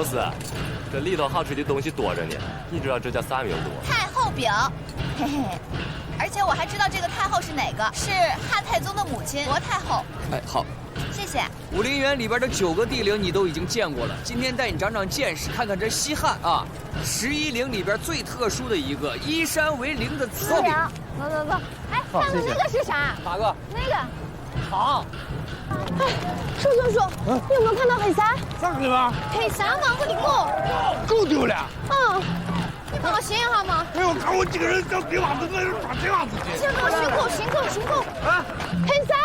斯，这里头好吃的东西多着呢。你知道这叫啥名字不？太后饼，嘿嘿。而且我还知道这个太后是哪个，是汉太宗的母亲罗太后。哎，好。 谢谢。武陵源里边的9个帝陵你都已经见过了，今天带你长长见识，看看这西汉啊11陵里边最特殊的一个依山为陵的糍饼。走。哎，上面那个是啥？哪个？那个。糖。哎，叔，你有没有看到黑伞？啥地方？黑伞嘛，我的狗。狗丢了。嗯，你帮我寻一下吗？哎呦，看我几个人找给袜子，在这抓给袜子去。行，寻狗。啊，黑伞。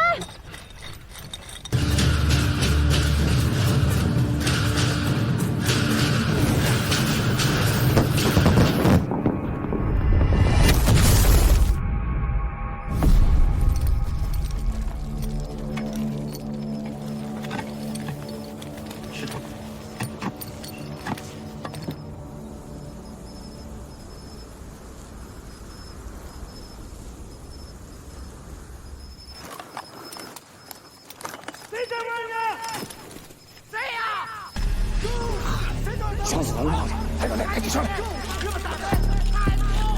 想死龙炮了！来，赶紧上来！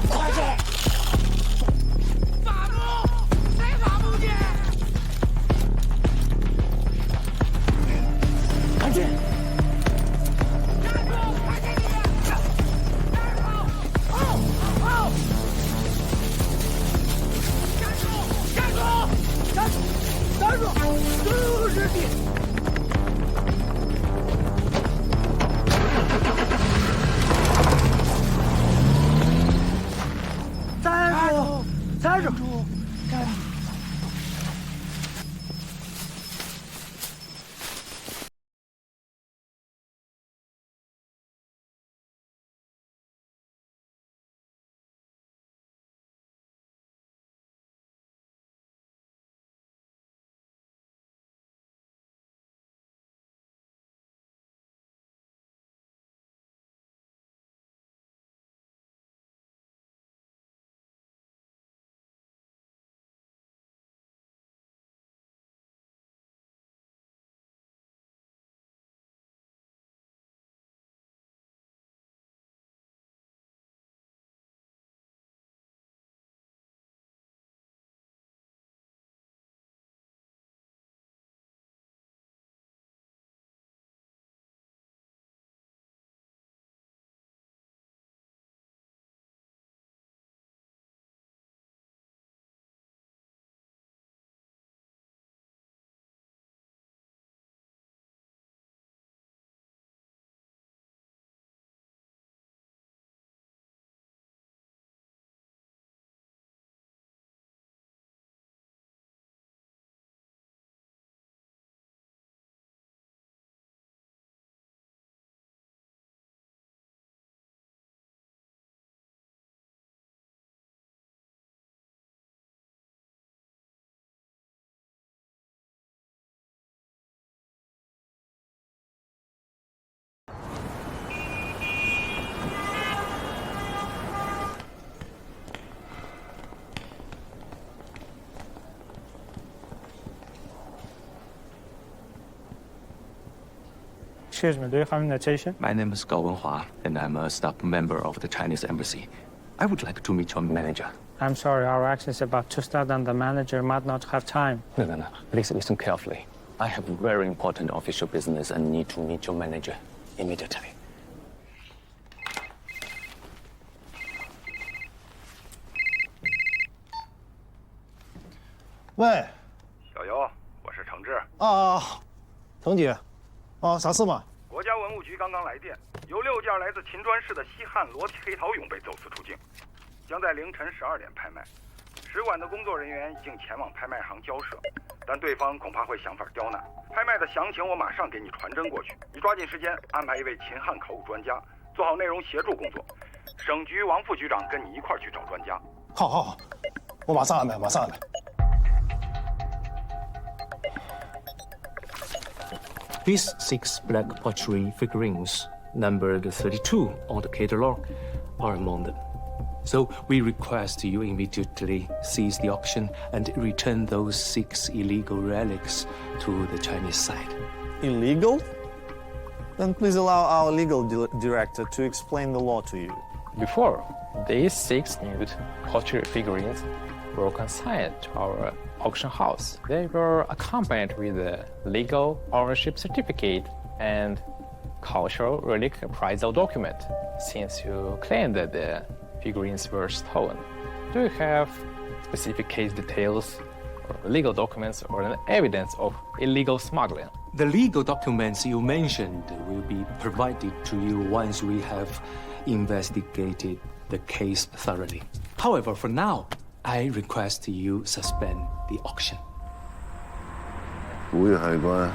快点！发怒！谁发怒去？赶紧！站住！快点！跑！站住！都是你！ 站住！Excuse me, do you have an invitation? My name is Gao Wenhua, and I'm a staff member of the Chinese Embassy. I would like to meet your manager. I'm sorry, our action is about to start and the manager might not have time. No. Please listen carefully. I have very important official business and need to meet your manager immediately. 喂，小尤，我是程志。程姐，啥事嘛？国家文物局刚刚来电，有6件来自秦砖市的西汉裸体黑陶俑被走私出境，将在凌晨12点拍卖。使馆的工作人员已经前往拍卖行交涉，但对方恐怕会想法刁难。拍卖的详情我马上给你传真过去，你抓紧时间安排一位秦汉考古专家，做好内容协助工作。省局王副局长跟你一块儿去找专家。好，我马上安排，马上安排。 These 6 black pottery figurines, numbered 32 on the catalog, are among them. So we request you immediately seize the auction and return those 6 illegal relics to the Chinese side. Illegal? Then please allow our legal director to explain the law to you. Before, these 6 nude pottery figurines were consigned to our auction house. They were accompanied with a legal ownership certificate and cultural relic appraisal document, since you claim that the figurines were stolen. Do you have specific case details, or legal documents, or an evidence of illegal smuggling? The legal documents you mentioned will be provided to you once we have investigated the case thoroughly. However, for now, I request you suspend the auction. 古越海关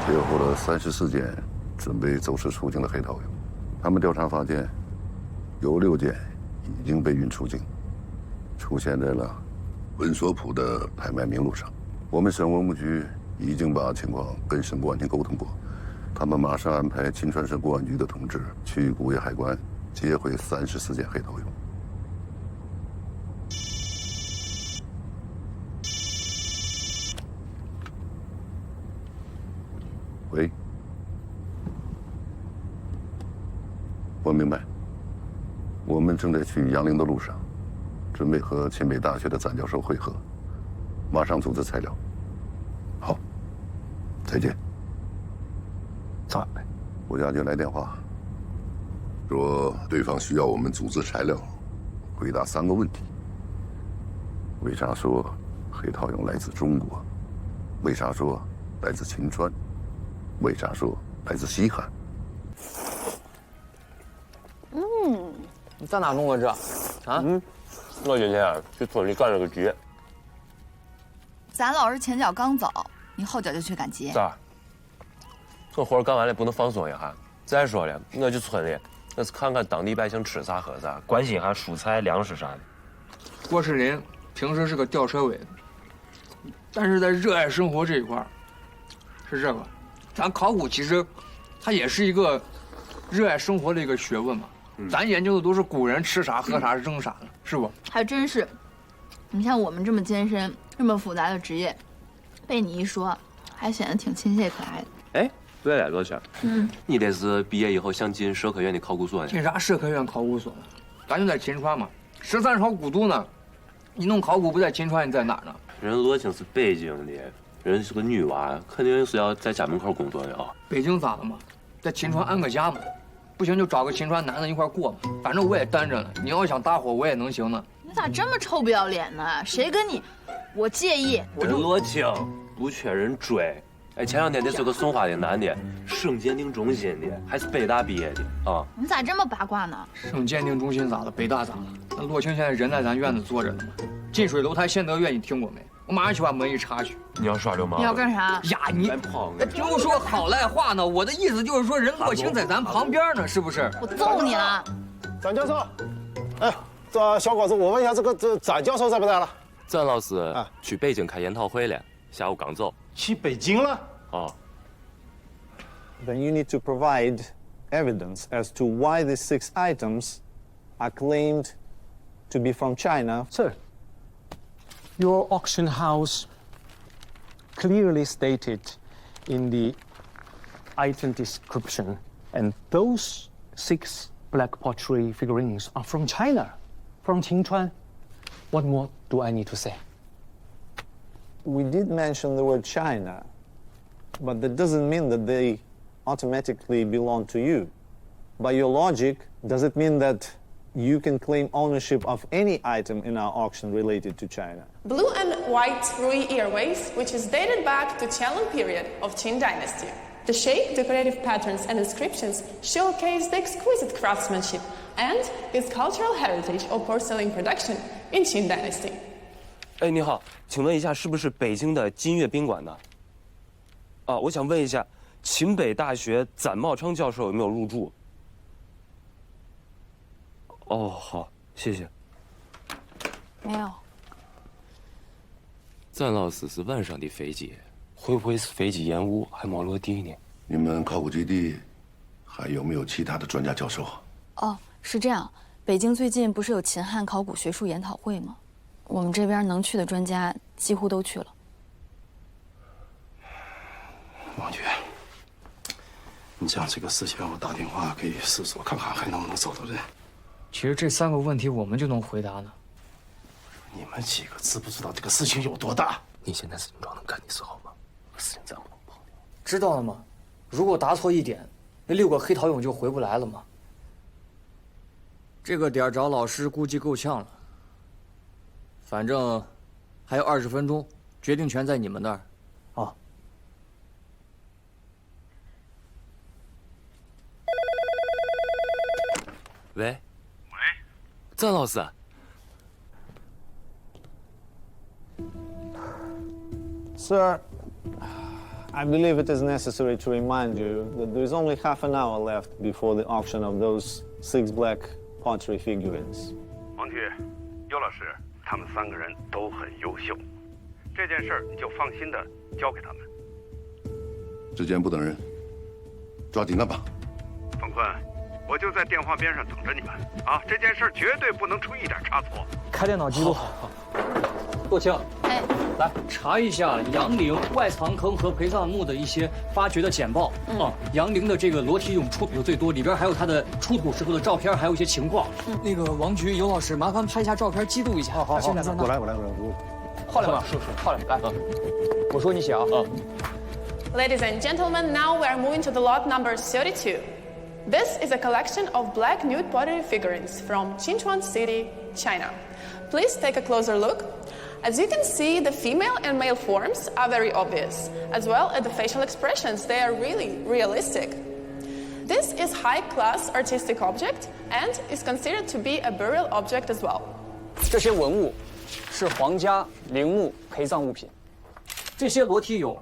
接获了34件准备走私出境的黑桃油，他们调查发现，有6件已经被运出境，出现在了文索普的拍卖名录上。我们省文物局已经把情况跟省公安厅沟通过，他们马上安排秦川省公安局的同志去古越海关接回34件黑桃油。喂，我明白。我们正在去杨凌的路上，准备和秦北大学的展教授会合，马上组织材料。好，再见。再，胡家军来电话，说对方需要我们组织材料，回答3个问题：为啥说黑桃油来自中国？为啥说来自秦川？为啥说来自西汉？你在哪弄的这？啊？我今天去村里赶了个集。咱老是前脚刚走，你后脚就去赶集。咋？这活干完了不能放松一下？再说了，我去村里，那是看看当地百姓吃啥喝啥，关心下蔬菜粮食啥的。郭世林平时是个吊车尾，但是在热爱生活这一块是这个。咱考古其实，它也是一个热爱生活的一个学问嘛。咱研究的都是古人吃啥、喝啥、扔啥的，是不？还真是。你像我们这么艰深、这么复杂的职业，被你一说，还显得挺亲切可爱的。哎，对了，罗圈，你这是毕业以后想进社科院的考古所呢？进啥社科院考古所呢？咱就在秦川嘛，13朝古都呢。你弄考古不在秦川，你在哪儿呢？人罗青是北京的。人是个女娃，肯定是要在家门口工作的啊。北京咋了嘛？在秦川安个家嘛，不行就找个秦川男的一块过嘛。反正我也单着呢，你要想搭伙我也能行呢。你咋这么臭不要脸呢？谁跟你？我介意。人罗青不缺人追。哎，前2天得是个送花的男的，省鉴定中心的，还是北大毕业的啊。你咋这么八卦呢？省鉴定中心咋了？北大咋了？那洛青现在人在咱院子坐着呢嘛。近水楼台先得月，你听过没？我马上去把门一插去。你要耍流氓？你要干啥？呀，你就说好赖话呢。我的意思就是说，人洛青在咱旁边呢，是不是？我揍你了！展教授，哎，这小伙子，我问一下，这展教授在不在了？展老师去北京开研讨会了，下午刚走。去北京了？啊。Then you need to provide evidence as to why these 6 items are claimed to be from China. Sir, your auction house clearly stated in the item description, and those 6 black pottery figurines are from China, from Qingchuan. What more do I need to say? We did mention the word China, but that doesn't mean that they automatically belong to you. By your logic, does it mean that you can claim ownership of any item in our auction related to China? Blue and white Rui earrings, which is dated back to Qianlong period of Qing dynasty. The shape, decorative patterns, and inscriptions showcase the exquisite craftsmanship and its cultural heritage of porcelain production in Qing dynasty. 哎，你好，请问一下，是不是北京的金悦宾馆呢？啊，我想问一下，秦北大学展茂昌教授有没有入住？哦，好，谢谢。没有。展老师是晚上的飞机，会不会是飞机延误还没落地呢？你们考古基地还有没有其他的专家教授啊？哦，是这样，北京最近不是有秦汉考古学术研讨会吗？我们这边能去的专家几乎都去了。王局，你将这个事情我打电话给师所看看，还能不能找到人。其实这3个问题我们就能回答呢。你们几个知不知道这个事情有多大？你现在是状能干的时候吗？事情这样不能跑。知道了吗？如果答错1点，那6个黑桃蛹就回不来了吗？这个点找老师估计够呛了。反正还有20分钟，决定权在你们那儿。啊。喂，张老师。Sir, I believe it is necessary to remind you that there is only half an hour left before the auction of those 6 black pottery figurines. 王局，尤老师，他们3个人都很优秀，这件事儿你就放心的交给他们。时间不等人，抓紧干吧。冯坤，我就在电话边上等着你们啊！这件事绝对不能出一点差错。开电脑记录。洛青，哎，来查一下杨陵外藏坑和陪葬墓的一些发掘的简报啊。杨陵的这个裸体俑出土的最多，里边还有它的出土时候的照片，还有一些情况。那个王局尤老师，麻烦拍一下照片，记录一下。好，现在在那。我来。浩来吧，浩来，来，我说你写啊。Ladies and gentlemen, now we are moving to the lot number 32. This is a collection of black nude pottery figurines from Jinchuan City, China. Please take a closer look. As you can see, the female and male forms are very obvious, as well as the facial expressions. They are really realistic. This is high-class artistic object and is considered to be a burial object as well. 这些文物是皇家陵墓陪葬物品，这些裸体俑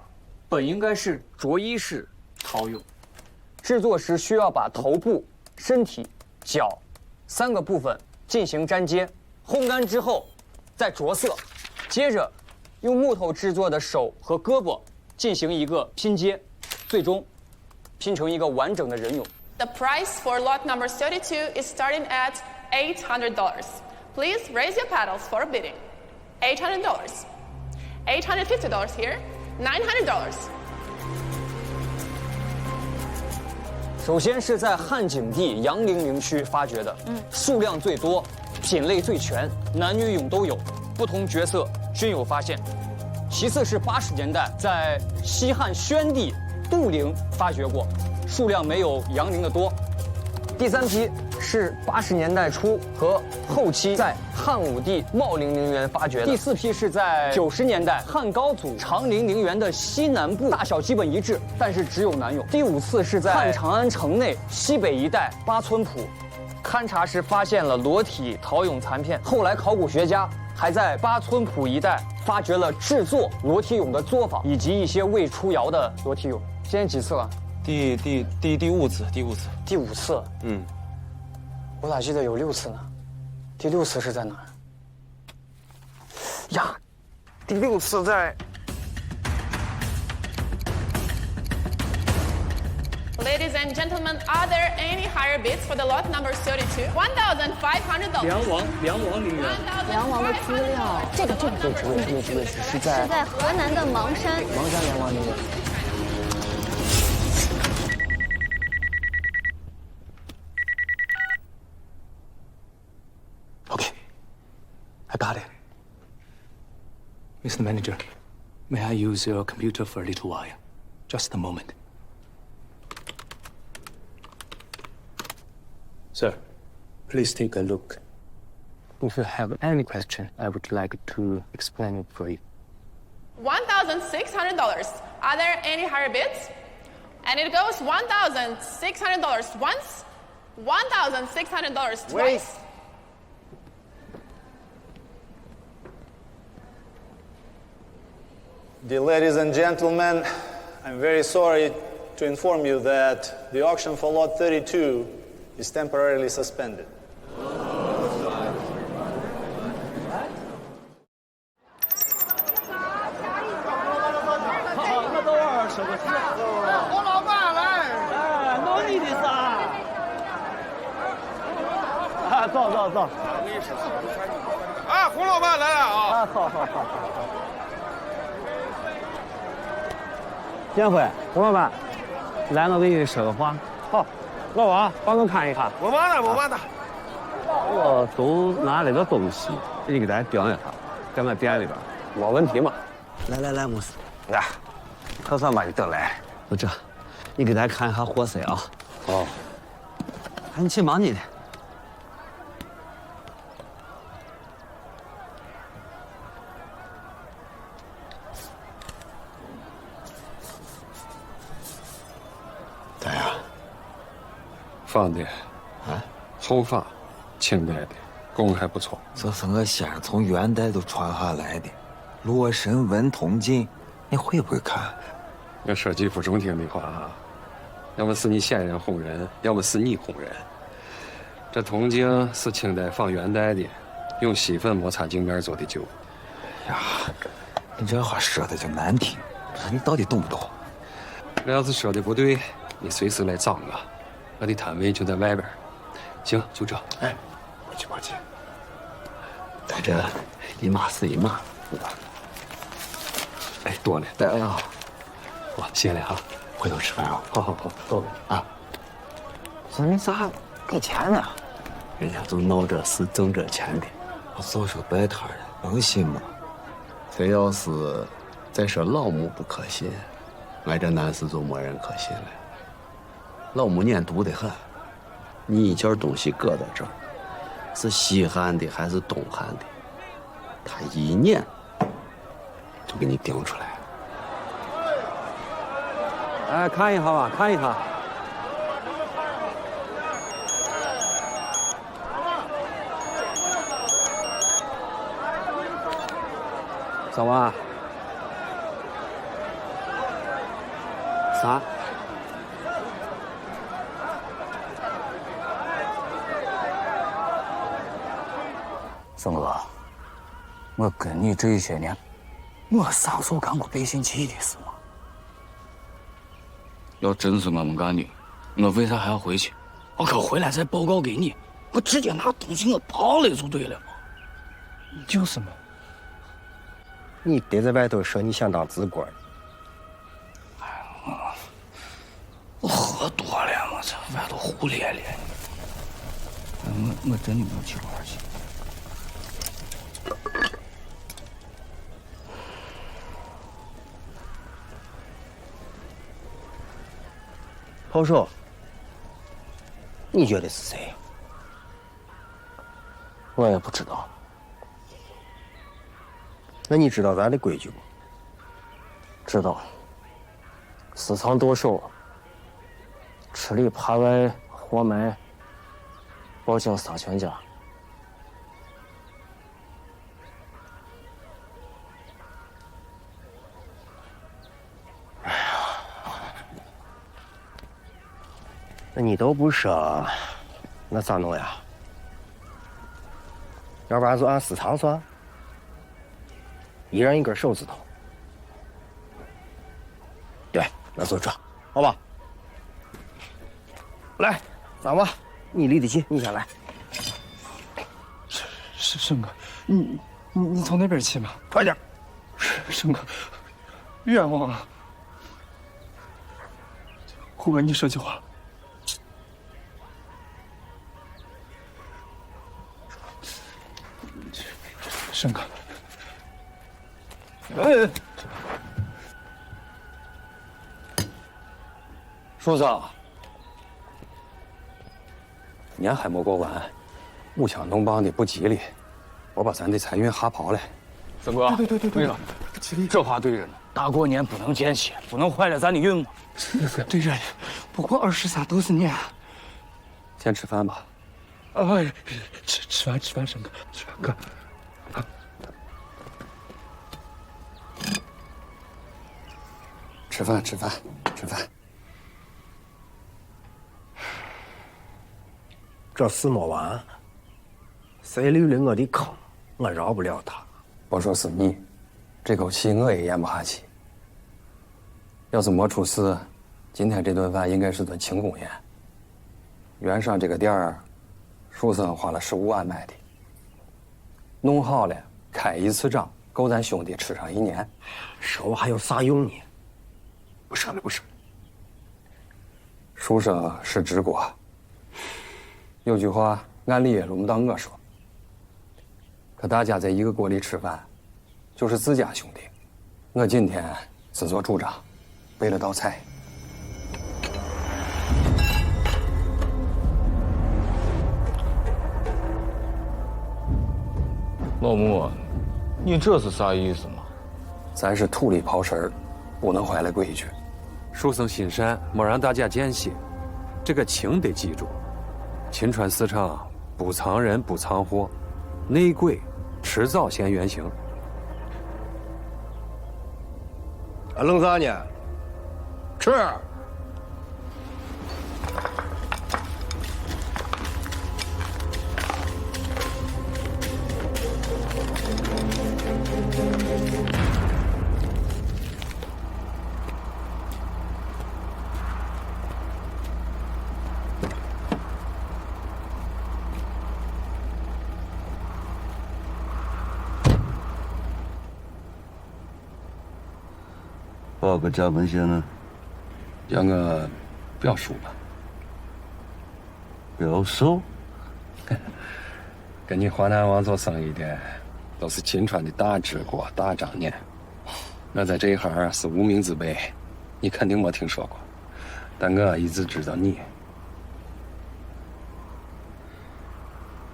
本应该是着衣式陶俑，制作时需要把头部、身体、脚3个部分进行粘接，烘干之后再着色，接着用木头制作的手和胳膊进行一个拼接，最终拼成一个完整的人俑。The price for lot number 32 is starting at $800. Please raise your paddles for bidding. $800. $850 here. $900. 首先是在汉景帝杨陵陵区发掘的，数量最多，品类最全，男女俑都有，不同角色均有发现。其次是80年代在西汉宣帝杜陵发掘过，数量没有杨陵的多。第3批是80年代初和后期在汉武帝茂陵陵园发掘的。第4批是在90年代汉高祖长陵陵园的西南部，大小基本一致，但是只有男俑。第5次是在汉长安城内西北一带八村堡，勘察时发现了裸体陶俑残片。后来考古学家还在八村堡一带发掘了制作裸体俑的作坊，以及一些未出窑的裸体俑。今天几次了？第5次，第5次。第5次。我咋记得有6次呢？第6次是在哪儿？呀，第6次在。Ladies and gentlemen, are there any higher bids for the lot number 32? $1,500. 梁王陵园。梁王的资料，这个位置是在河南的邙山。邙山梁王陵园。I got it. Mr. Manager, may I use your computer for a little while? Just a moment. Sir, please take a look. If you have any question, I would like to explain it for you. $1,600. Are there any higher bids? And it goes $1,600 once, $1,600 twice. Dear ladies and gentlemen, I'm very sorry to inform you that the auction for lot 32 is temporarily suspended. 洪老板来，哪里的啥？走。啊，洪老板来了啊！好。建辉，洪老板，来，我给你说个话。好，老王，帮我看一看。我忙呢，我忙呢。我都拿了个东西，你给咱盯一下，在我店里边，没问题嘛？来，没事。呀，可算把你等来。就这，你给咱看一下货色啊。哦。你去忙你的。咋样？放的啊，头发，清代的，工还不错。这是我先生从元代都传下来的，罗神文铜镜，你会不会看？我说句不中听的话啊，要么是你先生哄人，要么是你哄人。这铜镜是清代仿元代的，用锡粉摩擦镜面做的酒。呀，你这话说的就难听，你到底懂不懂？我要是说的不对，你随时来找我的摊位就在外边。行，就这。哎，过去。在这一码是一码，对吧？哎，多了。来啊！好，谢了哈。回头吃饭啊！好，走啊！说你咋给钱呢？人家都闹这事挣这钱的，我早说摆摊的，能信吗？非要是再说老母不可信，俺这南市就没人可信了。老母念毒得很，你一件东西搁在这儿，是西汉的还是东汉的，他一念就给你盯出来。哎，看一下吧，看一下。小王，啥？宋哥，我跟你这些年，我啥时候干过背信弃义的事吗？要真是我们干的，我为啥还要回去？我可回来再报告给你，我直接拿东西我跑了就对了嘛。就是嘛。你别在外头说你想当资官。我喝多了，我这外头胡咧咧。我真的没有去玩去。炮手，你觉得是谁？我也不知道。那你知道咱的规矩不？知道。私藏剁手，吃里扒外，活埋，报警杀全家。那你都不说，那咋弄呀？要不然就按私藏算，一人一根手指头。对，那就这，好吧？来，三娃，你离得近，你先来。沈哥，你从那边去吗？快点！沈哥，冤枉啊！我跟你说句话。沈哥，叔子，年还没过完，木枪农帮的不吉利，我把咱的财运吓跑了。沈哥，对了，这话对着呢。大过年不能见血，不能坏了咱的运嘛。对着呢，不过23都是年。先吃饭吧。吃饭，沈哥，吃饭哥。吃饭。这事没完，谁溜了我的坑，我饶不了他。别说是你，这口气我也咽不下去。要是没出事，今天这顿饭应该是顿庆功宴。原上这个店儿，书生花了15万买的，弄好了开一次张，够咱兄弟吃上1年。说我还有啥用呢？不说了。书生是治国。有句话，俺李也轮不到我说。可大家在一个锅里吃饭，就是自家兄弟。我今天自作主张，备了道菜。老穆，你这是啥意思嘛？咱是土里刨食儿，不能坏了规矩。书生心善，莫让大家见隙。这个情得记住。秦川市场不藏人不藏货，内鬼迟早现原形。弄啥呢？吃。报个家门先呢？让我表叔吧。表叔？跟你华南王做生意的，都是秦川的大治国、大长年。我在这一行是无名之辈，你肯定没听说过。但我一直知道你。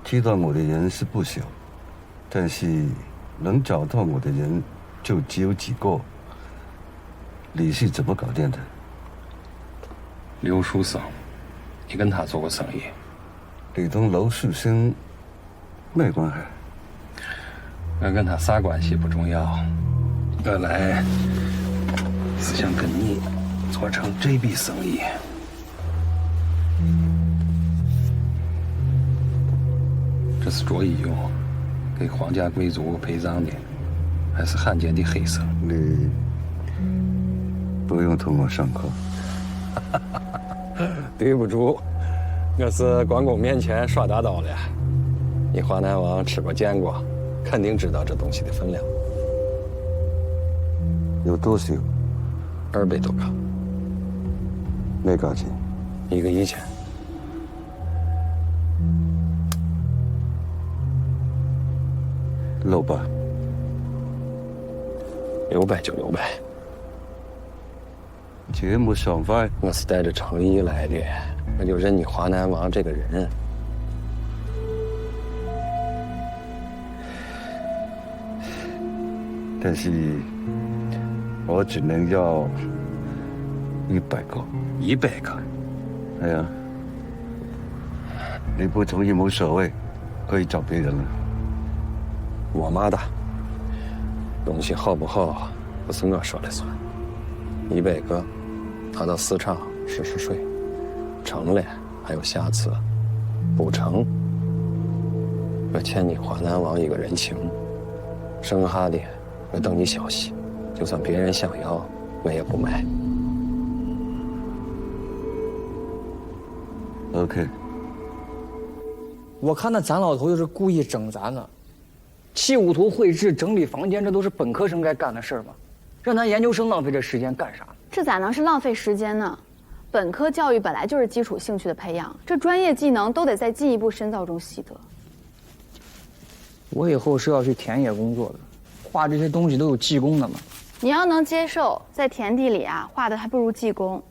知道我的人是不少，但是能找到我的人就只有几个。你是怎么搞定的？刘书生，你跟他做过生意？你同刘书生没关系。我跟他啥关系不重要，我来是想跟你做成这笔生意。这是着衣用，给皇家贵族陪葬的，还是罕见的黑色。你不用同我上课。对不住，我是关公面前耍大刀的。你华南王吃过见过，肯定知道这东西的分量。有多少？200多个。没价钱？1个1000。600。600就600。这么爽快？我是带着诚意来的，我就认你华南王这个人。但是，我只能要100个。100个？哎呀，你不同意无所谓，可以找别人了。我妈的，东西好不好不是我说了算。100个。他到市场试试水，成了还有下次，不成，我欠你华南王一个人情，剩下的我等你消息，就算别人想要，我也不卖。OK。我看那咱老头就是故意整咱呢，砌五图绘制、整理房间，这都是本科生该干的事儿吗？让咱研究生浪费这时间干啥？这咋能是浪费时间呢？本科教育本来就是基础兴趣的培养，这专业技能都得在进一步深造中习得。我以后是要去田野工作的，画这些东西都有技工的嘛。你要能接受在田地里啊画的还不如技工，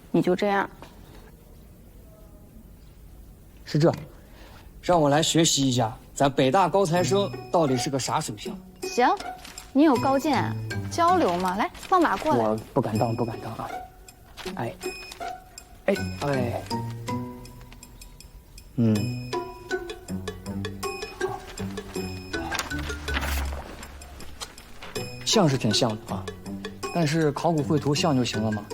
你就这样。是这，让我来学习一下咱北大高材生到底是个啥水平。行，你有高见，交流嘛，来放马过来。我不敢当，不敢当啊！哎，哎哎，像是挺像的啊，但是考古绘图像就行了吗？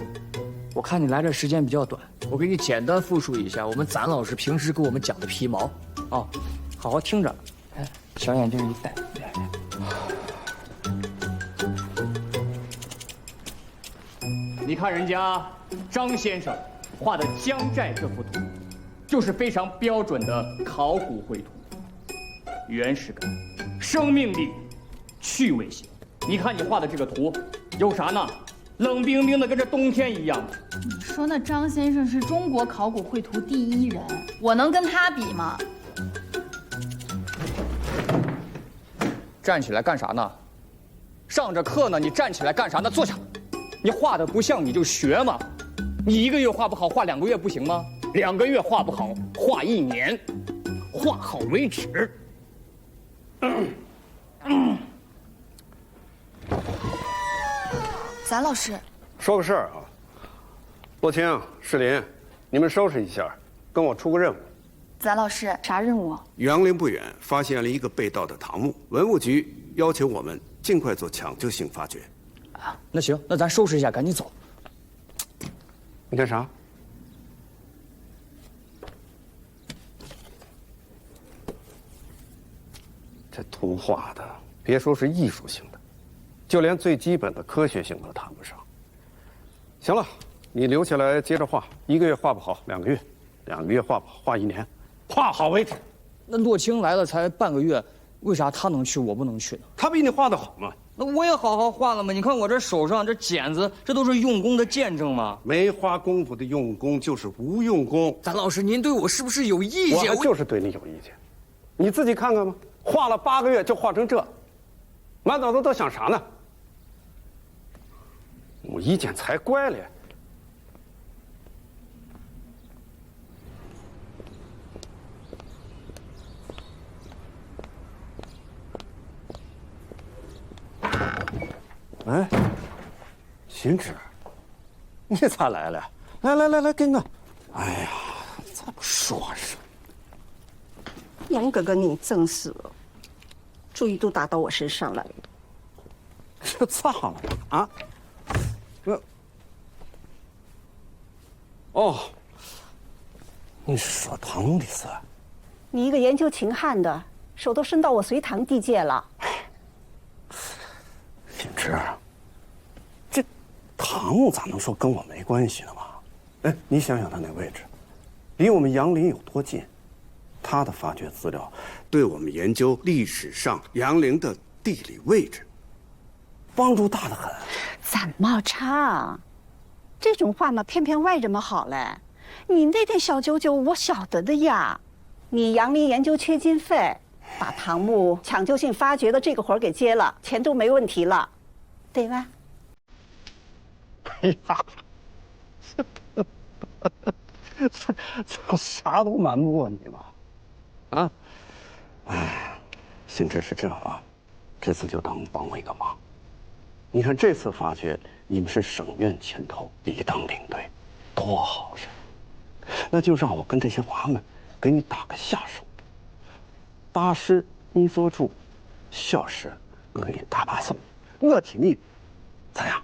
我看你来这时间比较短，我给你简单复述一下我们咱老师平时给我们讲的皮毛啊，好好听着。哎，小眼镜一戴。你看人家张先生画的江寨这幅图，就是非常标准的考古绘图，原始感、生命力、趣味性。你看你画的这个图，有啥呢？冷冰冰的，跟这冬天一样。你说那张先生是中国考古绘图第一人，我能跟他比吗？站起来干啥呢？上着课呢，你站起来干啥呢？坐下。你画的不像你就学嘛。你1个月画不好，画2个月不行吗？2个月画不好，画1年，画好为止。咱老师，说个事儿啊，洛清、世林，你们收拾一下，跟我出个任务。咱老师，啥任务？杨凌不远发现了一个被盗的唐墓，文物局要求我们尽快做抢救性发掘。啊，那行，那咱收拾一下，赶紧走。你干啥？这图画的，别说是艺术性的，就连最基本的科学性都谈不上。行了，你留下来接着画，1个月画不好2个月，2个月画不好画1年，画好为止。那洛清来了才半个月，为啥他能去我不能去呢？他比你画的好嘛。那我也好好画了嘛，你看我这手上这茧子，这都是用功的见证嘛。没花功夫的用功就是无用功。咱老师，您对我是不是有意见？我就是对你有意见，你自己看看吧。画了8个月就画成这，满脑子都想啥呢？我意见才乖嘞。哎，行止，你咋来了？来，跟我。哎呀，咋不说声？杨哥哥，你真是，注意都打到我身上来了。这咋了啊？哦，你是说唐墓的事？你一个研究秦汉的，手都伸到我隋唐地界了。景芝，这唐墓咋能说跟我没关系呢嘛？哎，你想想它那位置，离我们杨凌有多近？他的发掘资料对我们研究历史上杨凌的地理位置帮助大得很。怎么差？这种话嘛，偏偏外人们好嘞。你那点小九九，我晓得的呀。你杨凌研究缺经费，把唐墓抢救性发掘的这个活儿给接了，钱都没问题了，对吧？哎呀，这啥都瞒不过你嘛。啊，哎，幸知是这样啊，这次就当帮我一个忙。你看这次发掘，你们是省院牵头，你当领队，多好事！那就让我跟这些娃们给你打个下手。大事你做主，小事我给你搭把手，我听你，咋样？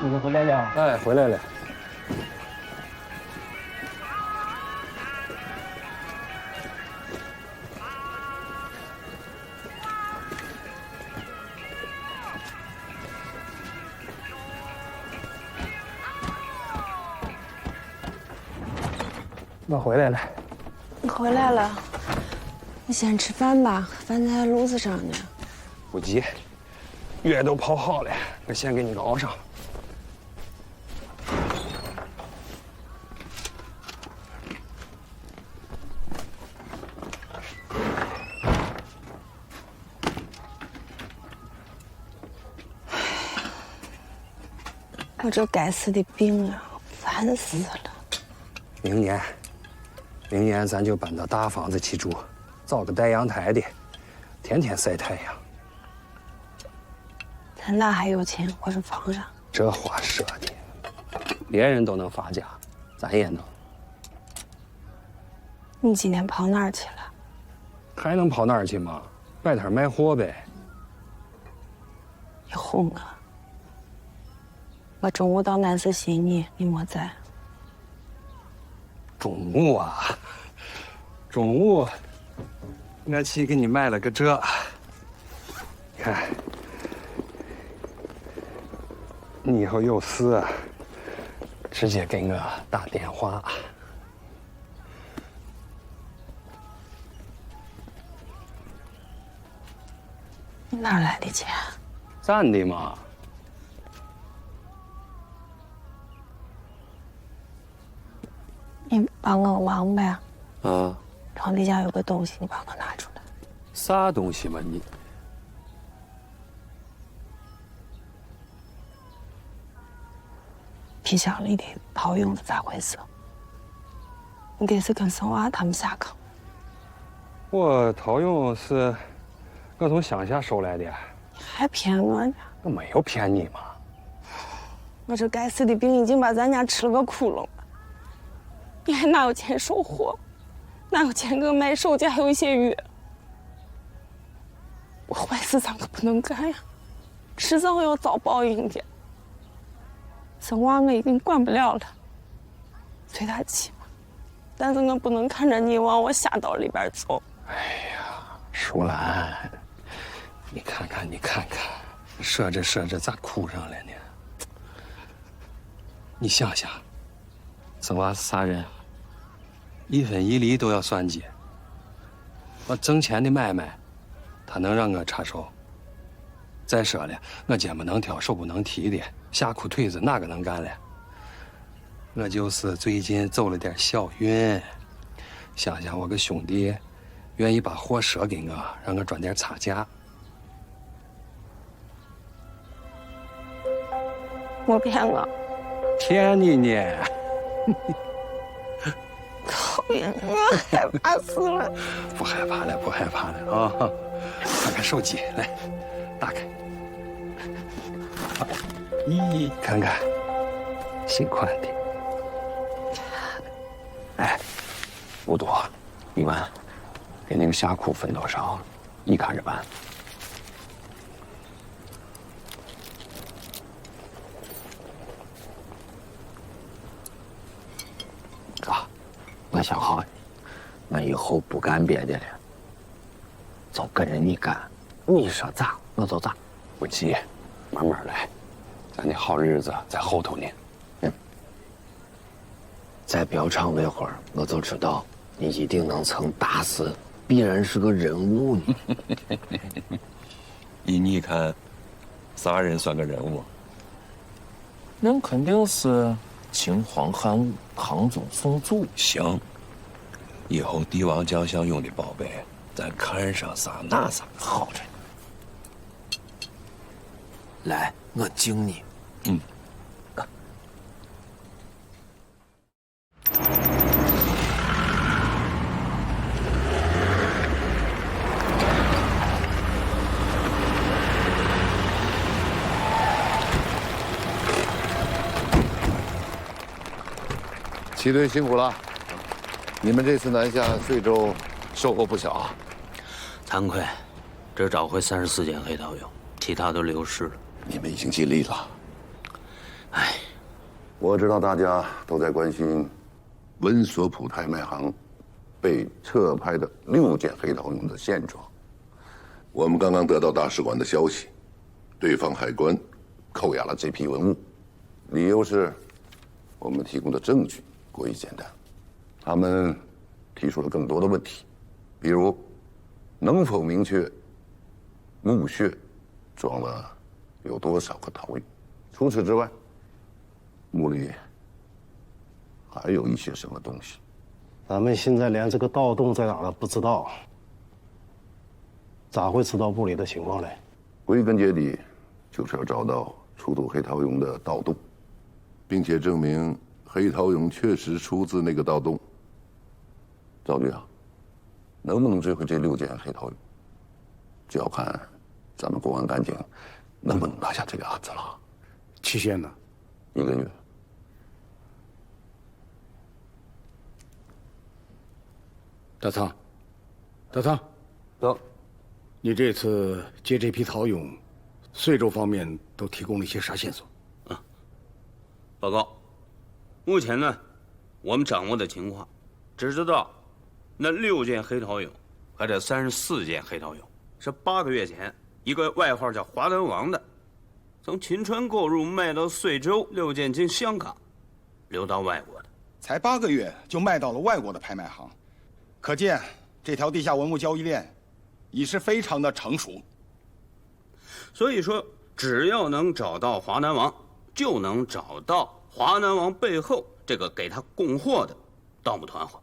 你们回来了？哎，回来了。我回来了。你回来了，你先吃饭吧，饭在炉子上呢。不急，药都泡好了，我先给你熬上。我这该死的病啊，烦死了。明年咱就搬到大房子去住，造个带阳台的，天天晒太阳。咱哪还有钱换房上？这话说的，别人都能发家，咱也能。你今天跑哪儿去了？还能跑哪儿去吗？摆摊卖货呗。你哄我！我中午到南四寻你，你没在。中午啊，中午，我去给你买了个这，看，你以后有事直接给我打电话。你你哪来的钱？咱的嘛。你帮我个忙呗。啊。床底下有个东西，你帮我拿出来。啥东西嘛你？皮箱里的陶俑是咋回事？应该是跟孙娃他们下坑。我陶俑是我从乡下收来的。还骗我呢？我没有骗你嘛。我这该死的病已经把咱家吃了个窟窿了，你还哪有钱收货？哪有钱给我买手机还有一些药？我坏事咱可不能干呀，迟早要遭报应的。孙娃我已经管不了了，随他去吧。但是我不能看着你往我下道里边走。哎呀，淑兰，你看看，说着咋哭上了呢？你想想，孙娃是啥人？一分一厘都要算计。我挣钱的买卖，他能让我插手？再说了，我肩不能挑，手不能提的，下裤腿子哪个能干了？我就是最近走了点小运，想想我个兄弟，愿意把货赊给我，让我赚点差价。我骗我？骗你呢？讨厌，我害怕死了。不害怕了啊！看看手机，来，打开。咦，看看，新款的。哎，不多，1万，给那个夏裤分多少？你看着办。哥，我想好了，我以后不干别的了，就跟着你干。你说咋，我就咋，不急，慢慢来，咱的好日子在后头呢。再表唱一会儿，我就知道你一定能成大事，必然是个人物呢。依你看，啥人算个人物？那肯定是秦皇汉武、唐宗宋祖。行，以后帝王将相用的宝贝，咱看上啥拿啥。好着呢。来，我敬你。嗯。旗队辛苦了，你们这次南下遂州，收获不小啊。惭愧，只找回34件黑陶俑，其他都流失了。你们已经尽力了。哎，我知道大家都在关心温索普拍卖行被撤拍的6件黑陶俑的现状。我们刚刚得到大使馆的消息，对方海关扣押了这批文物，理由是我们提供的证据过于简单。他们提出了更多的问题，比如能否明确墓穴装了有多少个陶俑？除此之外，墓里还有一些什么东西？咱们现在连这个盗洞在哪都不知道，咋会知道墓里的情况嘞？归根结底，就是要找到出土黑陶俑的盗洞，并且证明黑陶俑确实出自那个盗洞。赵局啊，能不能追回这6件黑陶俑，就要看咱们公安干警能不能拿下这个案子了。期限呢？1个月。大仓，大仓，走。你这次接这批陶俑，遂州方面都提供了一些啥线索？报告，目前呢，我们掌握的情况，只知道那6件黑陶俑和这34件黑陶俑是8个月前一个外号叫华灯王的，从秦川购入卖到遂州，6件经香港流到外国的。才8个月就卖到了外国的拍卖行，可见这条地下文物交易链已是非常的成熟。所以说，只要能找到华南王，就能找到华南王背后这个给他供货的盗墓团伙。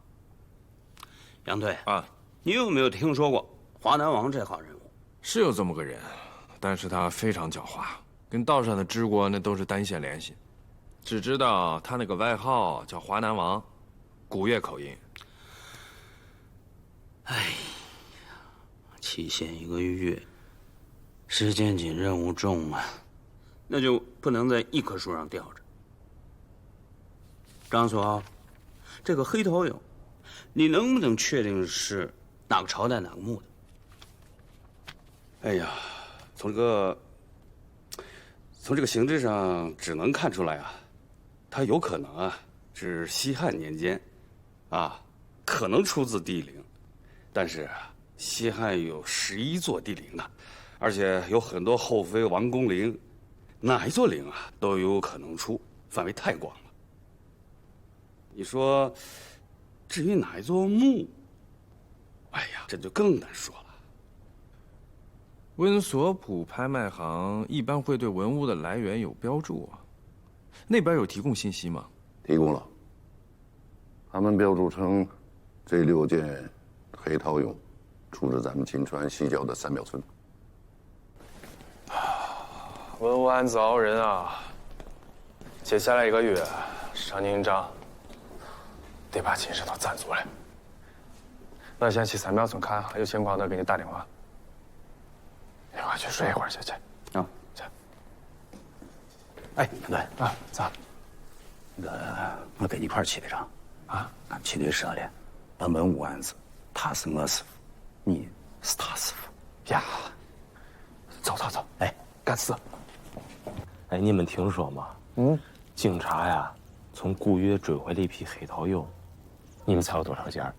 杨队啊，你有没有听说过华南王这号人物？是有这么个人，但是他非常狡猾，跟道上的支国那都是单线联系。只知道他那个外号叫华南王，古越口音。哎呀，期限1个月，时间紧，任务重啊，那就不能在一棵树上吊着。张素傲，这个黑头俑，你能不能确定是哪个朝代哪个墓的？哎呀，从这个形制上只能看出来啊，它有可能啊是西汉年间，啊，可能出自帝陵，但是西汉有11座帝陵呢，而且有很多后妃王公陵，哪一座陵啊都有可能出，范围太广了。你说，至于哪一座墓，哎呀，这就更难说了。温索普拍卖行一般会对文物的来源有标注啊，那边有提供信息吗？提供了，他们标注成这6件黑陶俑出自咱们秦川西郊的三庙村。文物案子熬人啊，接下来1个月上宁章得把秦石头攒足了。我先去三庙村看，有情况再给你打电话。你快去睡一会儿去。啊，去。哎，对啊，咋？我跟你一块儿去的上啊，俺们齐队说了，把文物案子，他是我师傅，你是他师傅。呀，走，哎，干死！哎，你们听说吗？警察呀，从古越追回了一批黑陶俑，你们猜有多少件？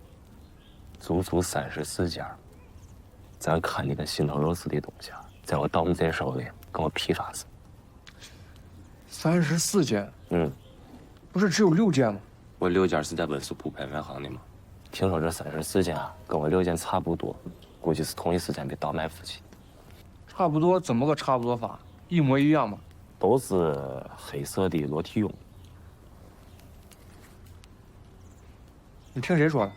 足足34件。咱看你跟心头肉似的东西啊，在我盗墓贼手里跟我批发似。34件。不是只有6件吗？我6件是在温索普拍卖行的吗？听说这34件啊，跟我6件差不多，估计是同一时间被倒卖出去。差不多怎么个差不多法？一模一样吗？都是黑色的裸体俑。你听谁说的？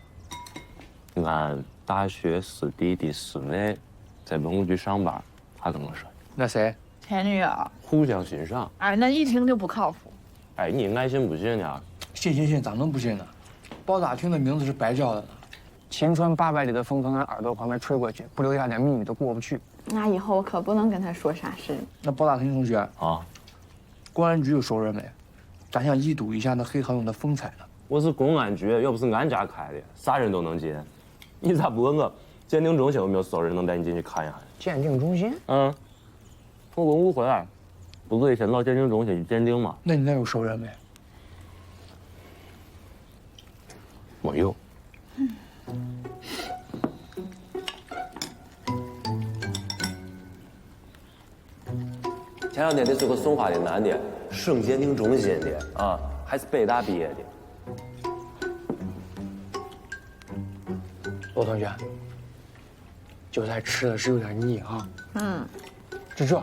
俺大学师弟的师妹在文物局上班，他跟我说。那谁？前女友。互相欣赏。哎，那一听就不靠谱。哎，你爱信不信呢？信，咋能不信呢？包大厅的名字是白叫的呢。秦川800里的风从俺耳朵旁边吹过去，不留下点秘密都过不去。那以后我可不能跟他说啥事。那包大厅同学啊，公安局有熟人没？咱想一睹一下那黑陶俑的风采呢。我是公安局，又不是俺家开的，啥人都能进。你咋不问我鉴定中心有没有熟人能带你进去看一下？鉴定中心？从文物回来，不是得先到鉴定中心去鉴定吗？那你那有熟人没？没有。前两天得是个送花的男的，省鉴定中心的啊，还是北大毕业的。罗同学，韭菜吃的是有点腻啊。就这，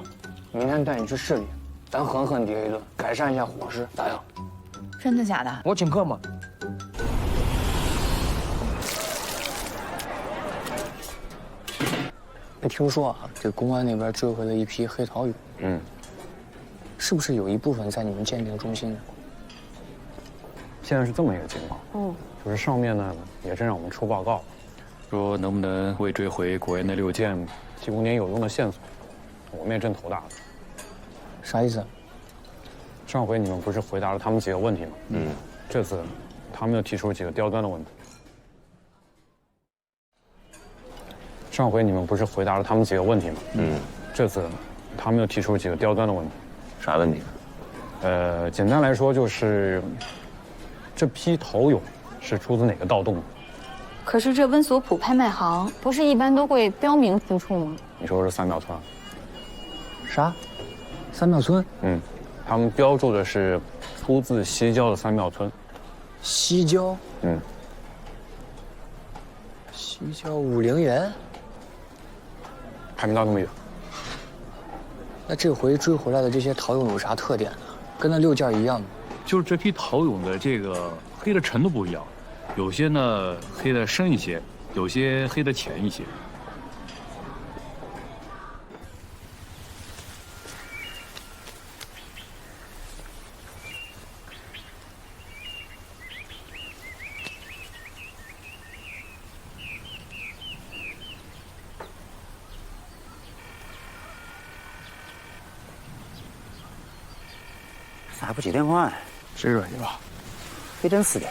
明天带你去市里，咱狠狠叠一顿，改善一下伙食，咋样？真的假的？我请客嘛。没听说啊，这公安那边追回了一批黑陶俑。是不是有一部分在你们鉴定中心呢？现在是这么一个情况。就是上面呢也正让我们出报告，说能不能为追回国外那6件提供点有用的线索。我们也正头大呢。啥意思？上回你们不是回答了他们几个问题吗？这次他们又提出几个刁钻的问题。上回你们不是回答了他们几个问题吗？这次他们又提出几个刁钻的问题。啥问题？简单来说就是这批陶俑是出自哪个盗洞的？可是这温索普拍卖行不是一般都会标明出处吗？你说是三庙村？啥？三庙村？他们标注的是出自西郊的三庙村。西郊？西郊武陵源？还没到那么远。那这回追回来的这些陶俑有啥特点呢？跟那6件一样吗？就是这批陶俑的这个黑的程度不一样，有些呢黑的深一些，有些黑的浅一些。咋不接电话呀？谁惹你了？还真是的。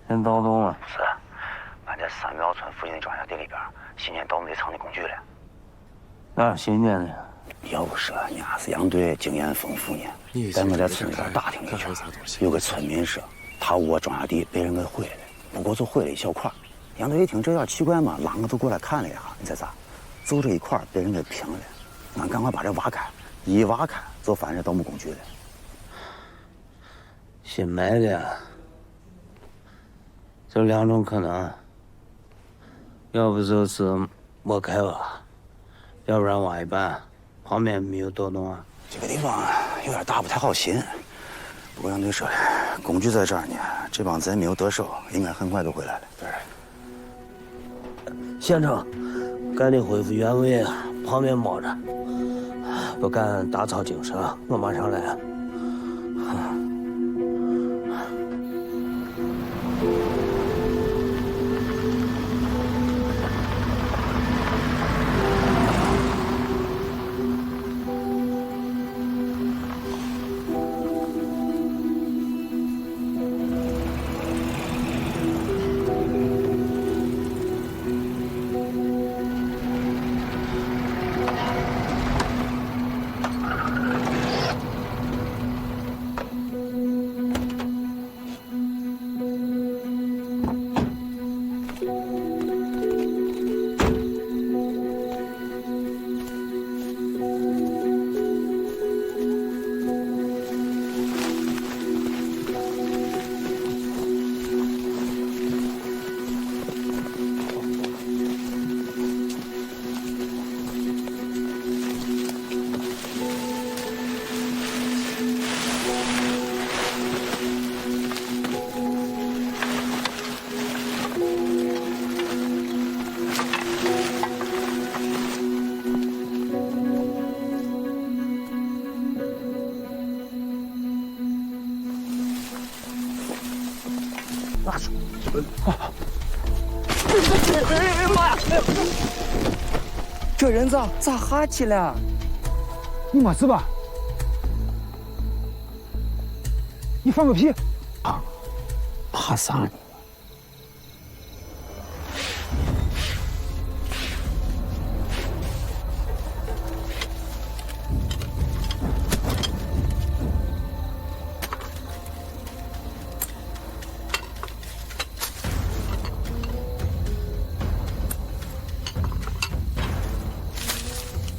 人到动了。是，俺这3庙村附近的庄稼地里边，新建盗墓厂的工具了。啊，新建的。要不说人家是杨队经验丰富呢。在我在村里边打听了一圈，有个村民说，他窝庄稼地被人给毁了，不过就毁了一小块。杨队一听这有点奇怪嘛，拉我就过来看了一下，你猜咋？就这一块被人给平了。俺赶快把这挖开，一挖开就发现盗墓工具了。新买的。就2种可能，要不就是没开挖，要不然挖一半，旁边没有盗洞啊。这个地方有点大，不太好寻。不过杨队说了，工具在这儿呢，这帮贼没有得手，应该很快就回来了。对。县城，赶紧恢复原位，旁边猫着，不敢打草惊蛇。我马上来。拿出！哎妈呀！这人咋哈气了？你没事吧？你放个屁！怕啥呢？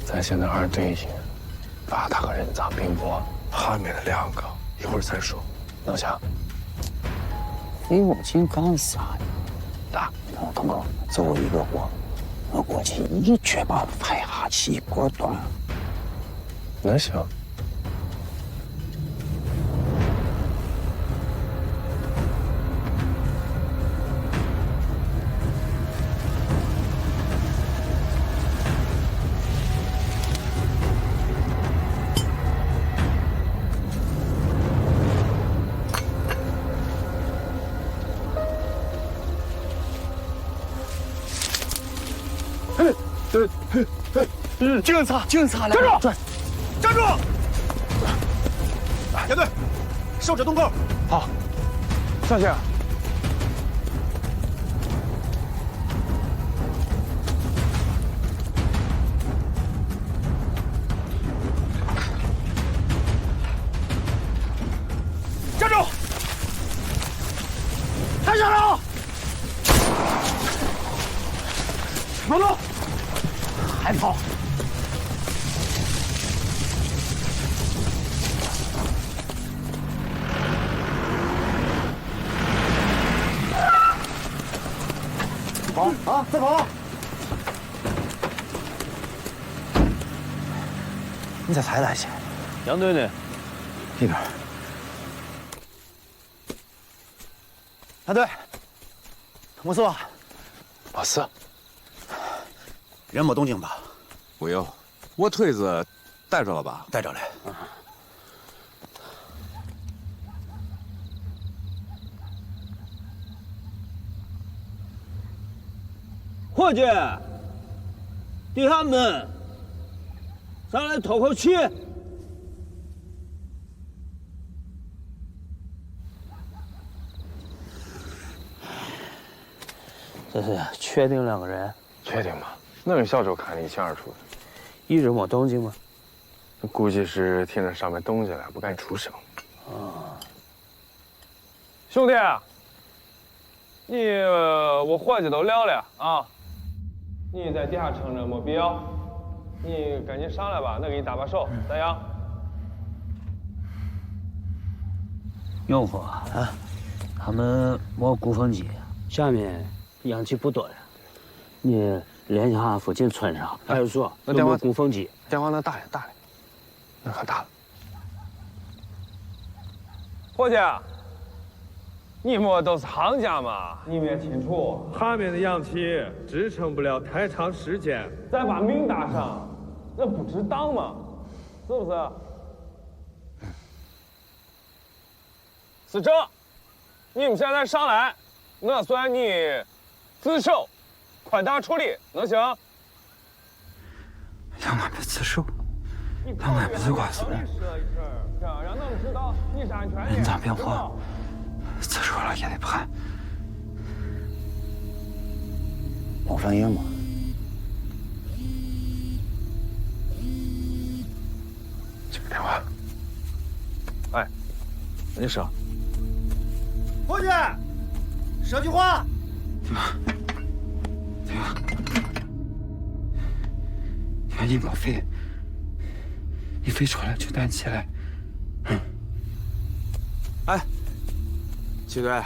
咱现在2对1，把他和人赃并获，还没了2个，一会儿再说，能行？费我劲干啥呢？大，东哥，就一个我过去一绝把拍下去一锅端。能行？警察来！站住！站住！严队，守着洞口。好，上线。啊，再跑！你再猜猜去。杨队呢？这边。大队，没事吧？没事。人没动静吧？没有，我腿子带着了吧？带着了。伙计，地下门，上来透口气。这是确定2个人？确定吗？那个小周看得一清二楚的。一直没动静吗？估计是听着上面动静了，不敢出声。兄弟，我伙计都聊了啊，你在底下撑着没必要，你赶紧上来吧，那给你搭把手，咋样？永福啊，他们没鼓风机，下面氧气不多了，你联系下附近村上派出所有没有鼓风机？电话那大了，那可大了。伙计，你们都是行家嘛，你们也清楚，下面的氧气支撑不了太长时间，再把命搭上，那不值当嘛，是不是？司政，你们现在上来，我算你自首，宽大处理，能行？让俺们自首，让俺们自挂死人。人赃并获，自首了也得判。没反应吗？接个电话。哎，你说。伙计，说句话。对吧？你莫飞，你飞出来就带起来。哎，齐队，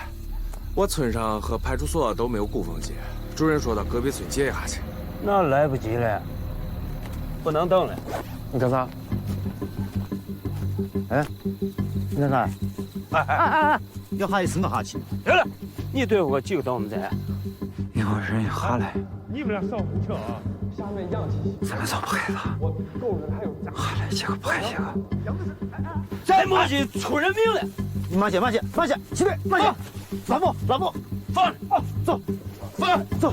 我村上和派出所都没有鼓风机，主任说到隔壁村借一下去。那来不及了，不能等了。你干啥？哎，你干啥？哎，要下一次我下去。行了，你对付几个盗墓贼？一会儿人一下来，你们俩少胡扯啊！下面氧气，咱们找不害他。我狗日还有下来几个不害几个。再磨叽出人命了！你慢些，齐队，慢些，拉步，放，走，走。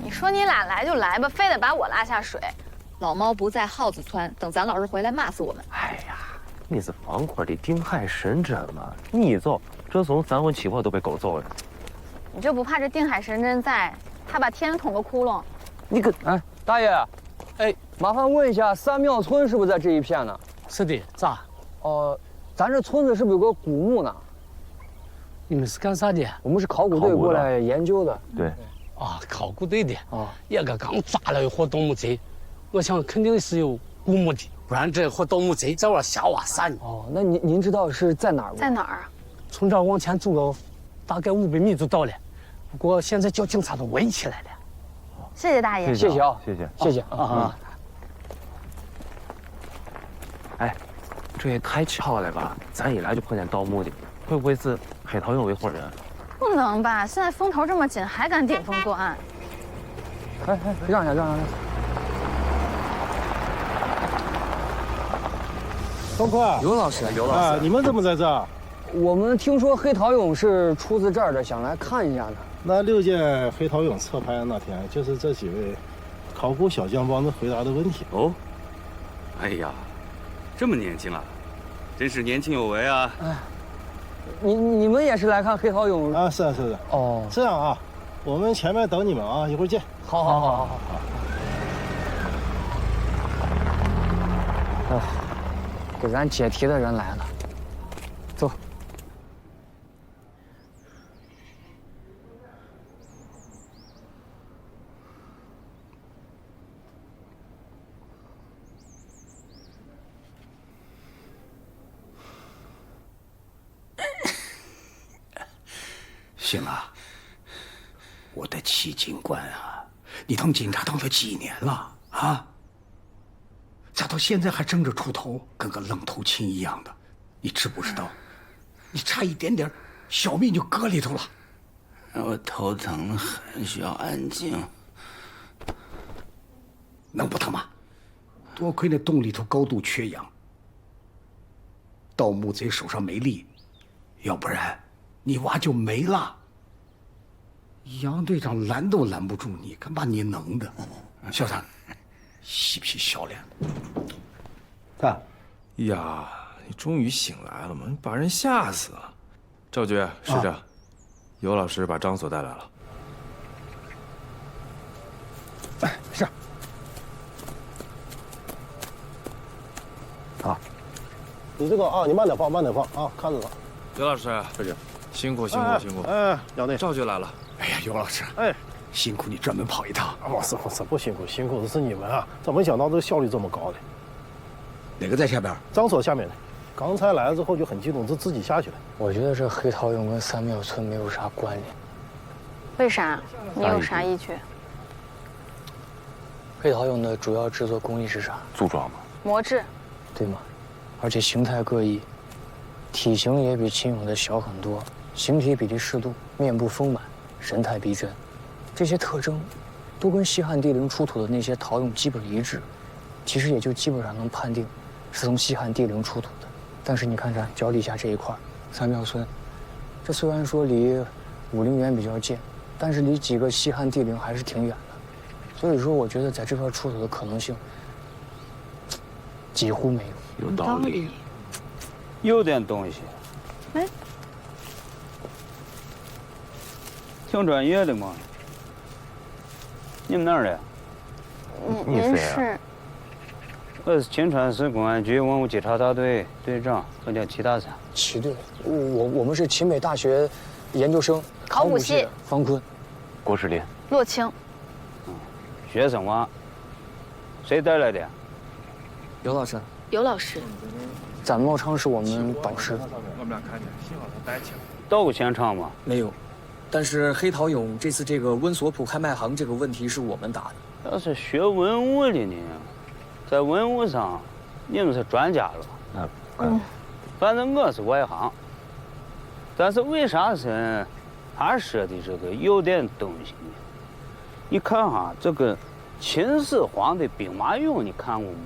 你说你俩来就来吧，非得把我拉下水。老猫不在耗子窜，等咱老师回来骂死我们。哎呀，你是方块的定海神针嘛？你一走，这从3魂7魄都被勾走了。你就不怕这定海神针在，他把天捅个窟窿？你个哎，大爷，哎，麻烦问一下，3庙村是不是在这一片呢？是的，咋？咱这村子是不是有个古墓呢？你们是干啥的？我们是考古队过来研究的。对。啊，考古队的。也个刚抓了一伙盗墓贼，我想肯定是有古墓的，不然这伙盗墓贼在玩瞎挖啥呢？那您知道是在哪儿吗？在哪儿啊？从这儿往前走个大概500米就到了，不过现在叫警察都围起来了。谢谢大爷。谢谢啊，谢谢啊。哎，这也太巧了吧！咱一来就碰见盗墓的，会不会是黑桃勇一伙人？不能吧？现在风头这么紧，还敢顶风作案？哎，让一下。方块，尤老师，你们怎么在这儿？我们听说黑桃勇是出自这儿的，想来看一下呢。那6届黑桃勇测牌那天，就是这几位考古小将帮着回答的问题。哦，哎呀，这么年轻了，真是年轻有为啊！哎，你们也是来看黑桃勇啊？是。哦，这样啊，我们前面等你们啊，一会儿见。好。哎，给咱解题的人来了，走。行了，我的戚警官啊，你当警察当了几年了啊？咋到现在还争着出头，跟个愣头青一样的？你知不知道？你差一点点，小命就搁里头了。我头疼得很，需要安静。能不疼吗？多亏那洞里头高度缺氧，盗墓贼手上没力，要不然你娃就没了。杨队长拦都拦不住你，看把你能的。小三，嬉皮笑脸的。看，呀，你终于醒来了吗？你把人吓死了。赵局，是这，尤老师把张所带来了。哎，是。啊，你这个啊，你慢点放，慢点放啊，看着了。尤老师，这就辛苦辛苦辛苦。哎，杨队，赵局来了。哎呀，尤老师，哎，辛苦你专门跑一趟。不辛苦，辛苦的是你们啊！怎么没想到这个效率这么高呢？哪个在下边？张所下面的。刚才来了之后就很激动，自己下去了。我觉得这黑桃涌跟三庙村没有啥关联。为啥？你有啥依据？黑桃涌的主要制作工艺是啥？柱状吗？磨制。对吗？而且形态各异，体型也比秦俑的小很多，形体比例适度，面部丰满，神态逼真，这些特征都跟西汉帝陵出土的那些陶俑基本一致，其实也就基本上能判定是从西汉帝陵出土的。但是你看这脚底下这一块，三庙村，这虽然说离武陵源比较近，但是离几个西汉帝陵还是挺远的。所以说，我觉得在这块出土的可能性几乎没有。有道理，有点东西。哎，挺专业的嘛。你们哪儿的？您是？我是秦川市公安局文物稽查大队队长，我叫齐大山。齐队，我们是秦北大学研究生考古系方坤，郭世林，洛青。学生娃，谁带来的？尤老师。尤老师，展茂昌是我们导师。我们俩看见，幸好他带起来。到过现场吗？没有，但是黑桃涌这次这个温索普开卖行这个问题是我们答的。要是学文物的呢，在文物上，你们是专家了。反正我是外行。但是为啥是他说的这个有点东西呢？你看哈，这个秦始皇的兵马俑，你看过吗？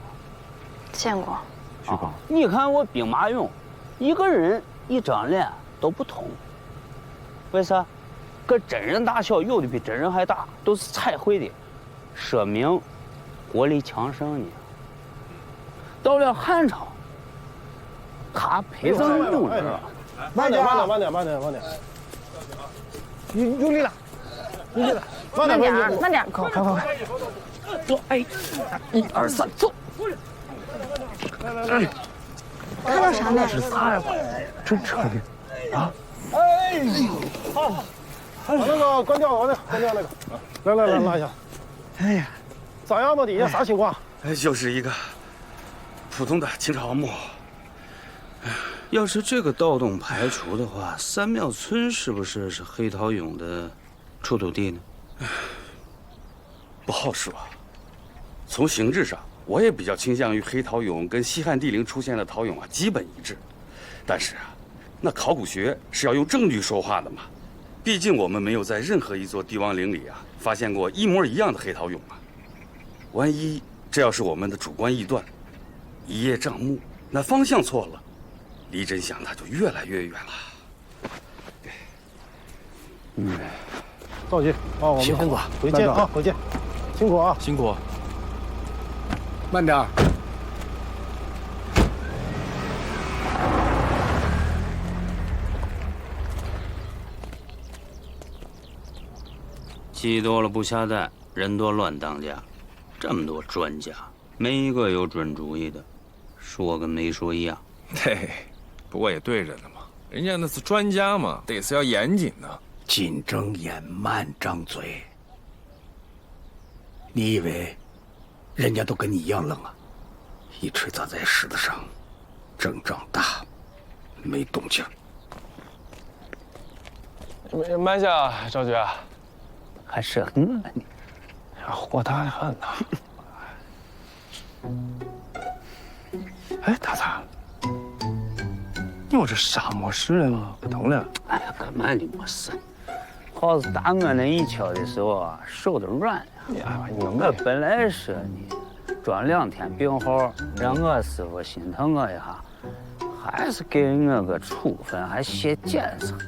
见过。啊，你看我兵马俑，一个人一张脸都不同。为啥？跟真人大小，有的比真人还大，都是彩绘的，说明国力强盛呢。到了汉朝，他陪葬俑了。慢点。用力了，用力了，慢点，快！走，哎，1、2、3，走。看到啥没？是啥呀？真彻底啊！哎，好，把那个关掉那个，来拉一下。哎呀，咋样吧？底下啥情况？就是一个普通的清朝墓。要是这个盗洞排除的话，三庙村是不是黑桃俑的出土地呢？不好说。从形制上，我也比较倾向于黑桃俑跟西汉帝陵出现的陶俑基本一致。但是那考古学是要用证据说话的嘛。毕竟我们没有在任何一座帝王陵里发现过一模一样的黑桃俑万一这要是我们的主观臆断，一叶障目，那方向错了，离真相它就越来越远了。赵局，我们先走，回见啊，回见，辛苦啊，辛苦。慢点儿。鸡多了不下蛋，人多乱当家。这么多专家，没一个有准主意的，说跟没说一样。嘿，不过也对着呢嘛，人家那是专家嘛，得是要严谨的。紧睁眼，慢张嘴。你以为人家都跟你一样愣啊？一锤砸在石子上，阵仗大，没动静。慢下，赵局。还是我呢，火大得很呐。哎，大三，你我这啥没事了吗？不疼了？哎呀，干嘛你没事？好是打我那一敲的时候啊，手都软了。呀，我本来说呢，装2天病号，让我师傅心疼我一下，还是给我个处分，还写检上。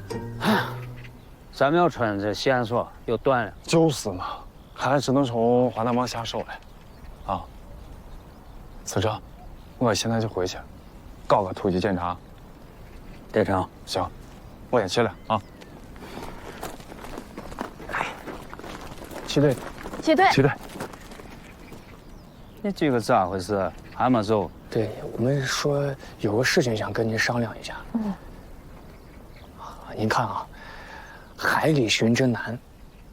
3秒村这线索又断了。就是嘛，还只能从华南帮下手了。啊，司长，我现在就回去，搞个突击检查。队长，行，我先去了啊。齐队，齐队，齐队，你这个咋回事？还没走？对，我们说有个事情想跟您商量一下。您看啊，海里寻针难，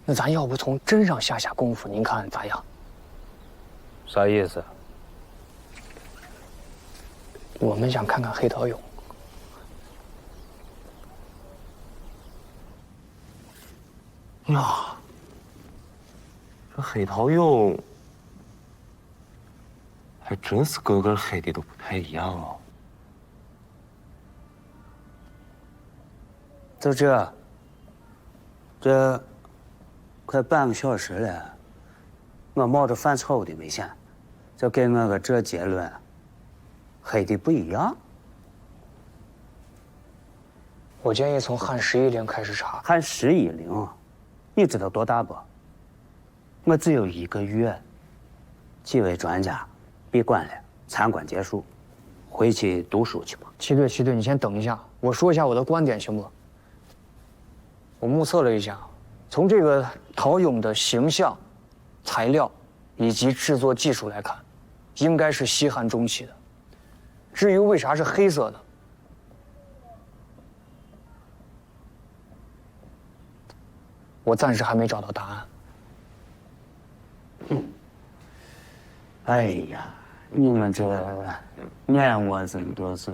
那咱要不从针上下功夫？您看咋样？啥意思？我们想看看黑桃蛹。呀，这黑桃蛹还真是个个黑的都不太一样哦。就这快半个小时了，我冒着犯错误的危险，就给我个这结论，黑的不一样。我建议从汉11陵开始查。汉11陵，你知道多大不？我只有1个月。几位专家闭馆了，参观结束，回去读书去吧。齐队，你先等一下，我说一下我的观点，行不？我目测了一下，从这个陶俑的形象、材料以及制作技术来看，应该是西汉中期的。至于为啥是黑色的，我暂时还没找到答案。哎呀，你们这眼窝子都是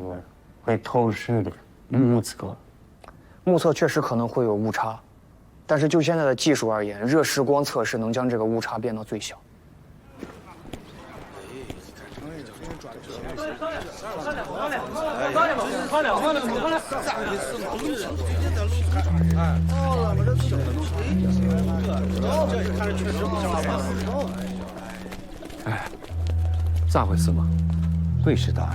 会透视的目测确实可能会有误差，但是就现在的技术而言，热释光测试能将这个误差变到最小。哎，咋回事嘛？鬼知道，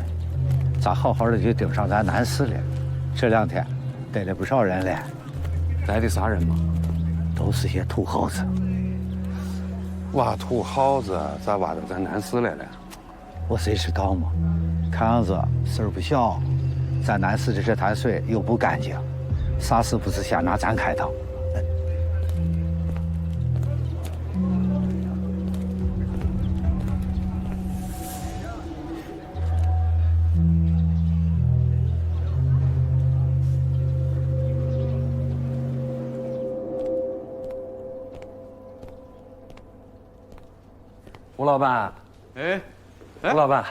咋好好的就盯上咱南市了？这2天逮了不少人了。来的啥人嘛？都是些土豪子。挖土豪子咋挖到咱南市来了？我谁知道嘛？看样子事儿不小，咱南市的这滩水又不干净，啥事不是先拿咱开刀？吴老板，哎，吴老板，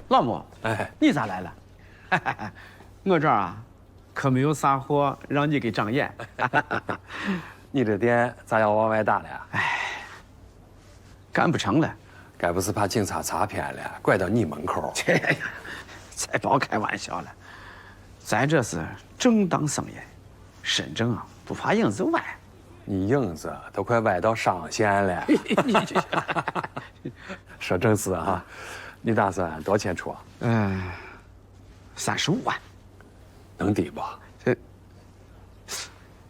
老穆，哎，你咋来了？我这儿啊，可没有啥活让你给长眼。你这店咋要往外打了呀？哎，干不成了，该不是怕警察查偏了，拐到你门口？才别开玩笑了，咱这是正当生意，身正啊不怕影子歪。你影子都快歪到上线了。说正事啊，你打算多少钱出？35万，能抵不？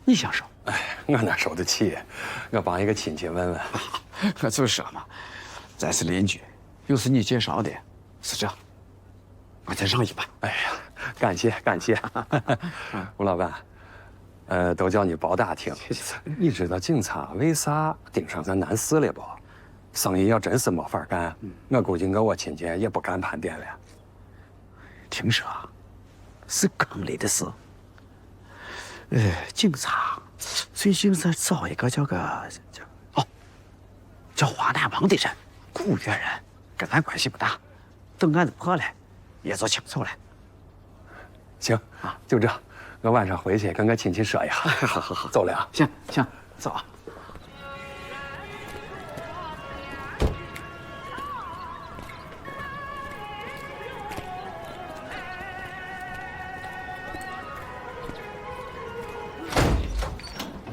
你想收？哎，我哪收得起？我帮一个亲戚问问。我就说嘛，咱是邻居，又是你介绍的，是这，我再让一把。哎呀，感谢感谢，吴老板。都叫你包打听。你知道警察为啥盯上咱南市了不？生意要真是没法干，我估计我亲戚也不干盘店了。听说是坑里的事。警察最近在找一个叫华南王的人，古越人，跟咱关系不大。等案子破了，也就清楚了。行啊，就这。我晚上回去跟我亲戚说一下。好好好，走了啊。行行，走啊。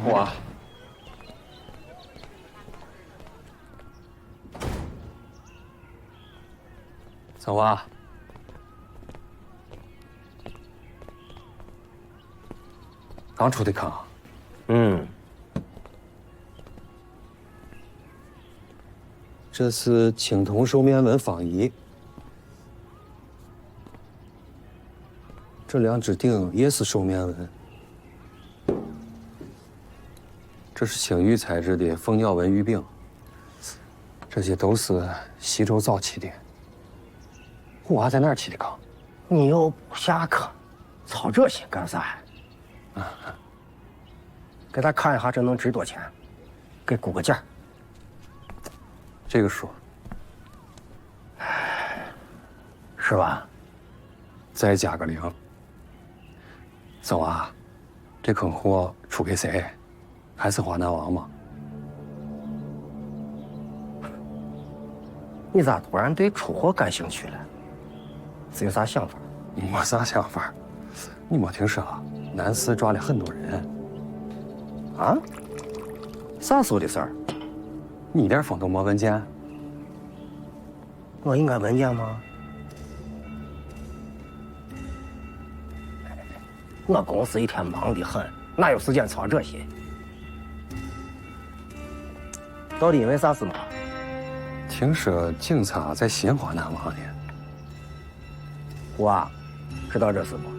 我。走啊。刚出的坑。这是青铜兽面纹方仪，这两只鼎也是兽面纹，这是青玉材质的凤鸟纹玉柄，这些都是西周早期的。虎娃在哪儿起的坑？你又不下课，操这些干啥？给他看一下，这能值多少钱？给估个价。这个数是吧？再加个0。走啊，这坑货出给谁？还是华南王吗？你咋突然对出货感兴趣了？是有啥想法？没啥想法。你没听说南四抓了很多人？啊？啥时候的事儿？你一点风都没闻见？我应该闻见吗？我公司一天忙得很，哪有时间操这些？到底因为啥事嘛？听说警察在新华南王呢。我知道这事不？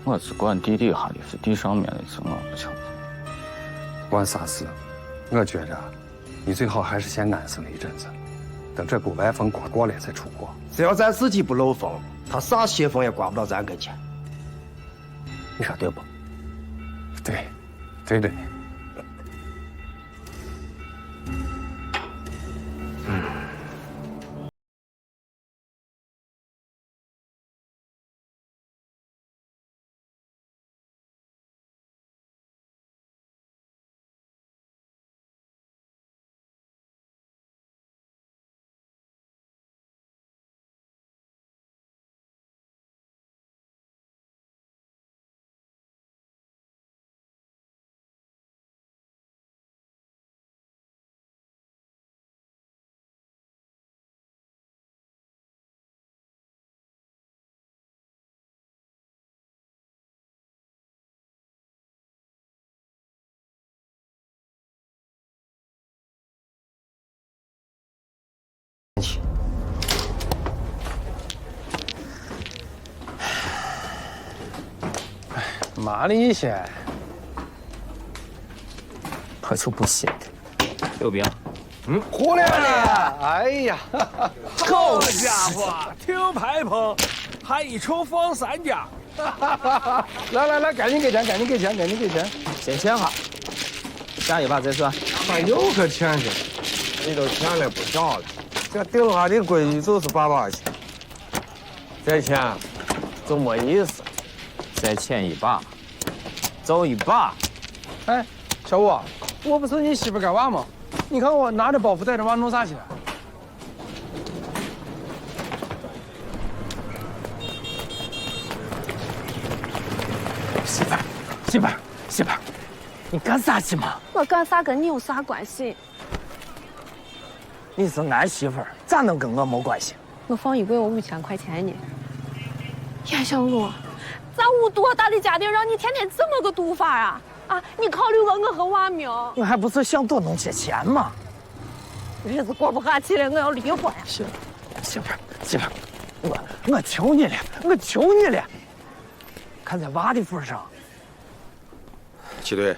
我只管地底下的事，地上面的事我不清楚。管啥事？我觉着你最好还是先安生一阵子，等这股歪风刮过来再出国。只要咱自己不漏风，他啥邪风也刮不到咱跟前。你说对不？对，对的。妈的一些，还是不行的。刘兵，回来了！哎呀，好家伙，挺排棚，还一瞅放3家。来，赶紧给钱，赶紧给钱。先签哈，下一把再算。还有个钱去，你都签了不少了。这定下的规矩就是88去，再签就没意思。再签一把，走一把。哎，小吴，我不是你媳妇干娃吗？你看我拿着包袱带着娃弄啥去了？媳妇儿，你干啥去嘛？我干啥跟你有啥关系？你是俺媳妇儿，咋能跟我没关系？我放衣柜，我5000块钱呢。呀，小陆，咱屋多大的家庭，让你天天这么个赌法啊？啊，你考虑过我和娃没有？我还不是想多弄些钱嘛。日子过不下去了，我要离婚。媳妇儿，我求你了，看在娃的份上。齐队，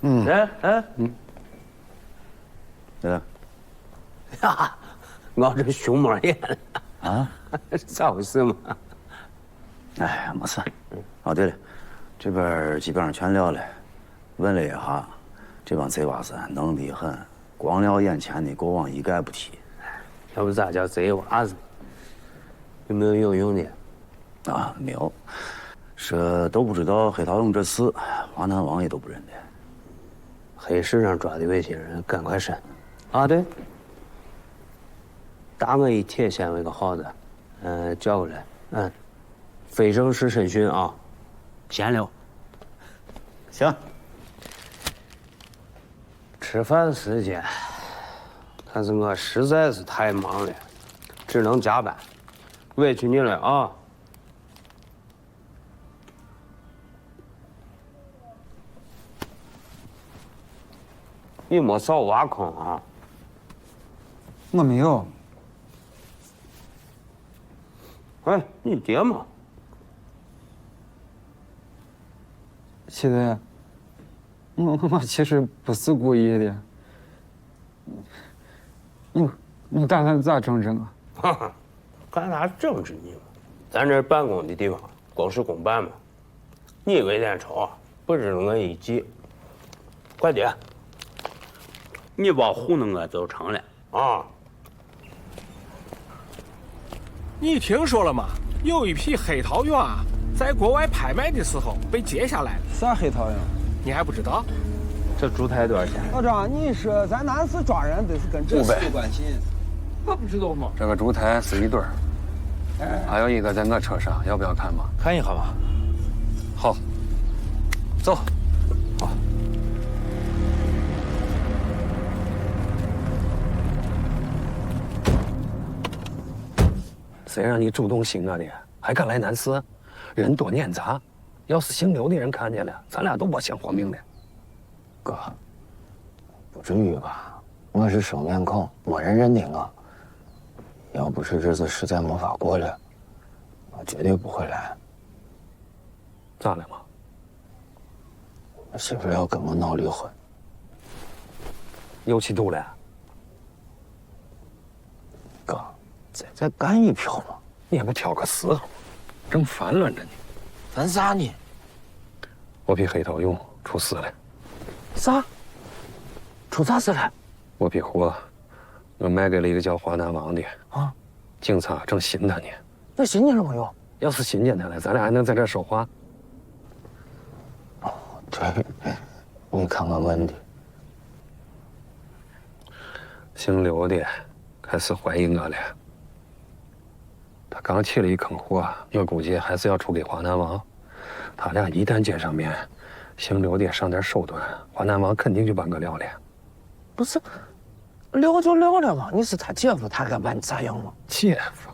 呀，我这熊猫眼啊，咋回事嘛？哎，没事。哦，对了，这边基本上全撂了，问了一下，这帮贼娃子能得很，光聊眼前的，过往一概不提。要不咋叫贼娃子？有没有有用的？啊，没有。说都不知道黑桃勇这事，华南王也都不认得。黑市上抓的外星人，赶快审。啊，对。打我一铁线为个号子，叫过来，非正式审讯啊，闲聊。行。吃饭时间，但是我实在是太忙了，只能加班，委屈你了啊。你没少挖坑啊！我没有。哎，你爹嘛？七队，我其实不是故意的。你打算咋整治我？哈哈，干啥整治你嘛？咱这办公的地方公事公办嘛。你为点仇，不值我一记。快点！你别糊弄我就成了啊！你听说了吗？有一批黑桃园在国外拍卖的时候被截下来了。啥黑桃园？你还不知道？这烛台多少钱？老张，你说咱南市抓人都是跟这事有关系？我不知道吗？这个烛台是一对儿，还有一个在我车上，要不要看嘛？看一下吧。好，走。好。谁让你主动寻我的，还敢来南市？人多撵杂，要是姓刘的人看见了，咱俩都不想活命了。哥，不至于吧？我是生面孔，没人认得我。要不是日子实在没法过了，我绝对不会来。咋了嘛？我媳妇要跟我闹离婚。有气度了？哥，再干一票嘛！你还不挑个时候，正烦乱着呢。烦啥呢？我批黑桃勇出事了。啥？出啥事了？我批货，我卖给了一个叫华南王的啊，警察正寻他呢。那寻见了没有？要是寻见他了，咱俩还能在这说话？哦，对，你看我问的。姓刘的开始怀疑我了。他刚起了一坑货，我估计还是要出给华南王。他俩一旦见上面，姓刘的上点手段，华南王肯定就把我撂了。不是，撂就撂了嘛。你是他姐夫，他敢把你咋样吗？姐夫，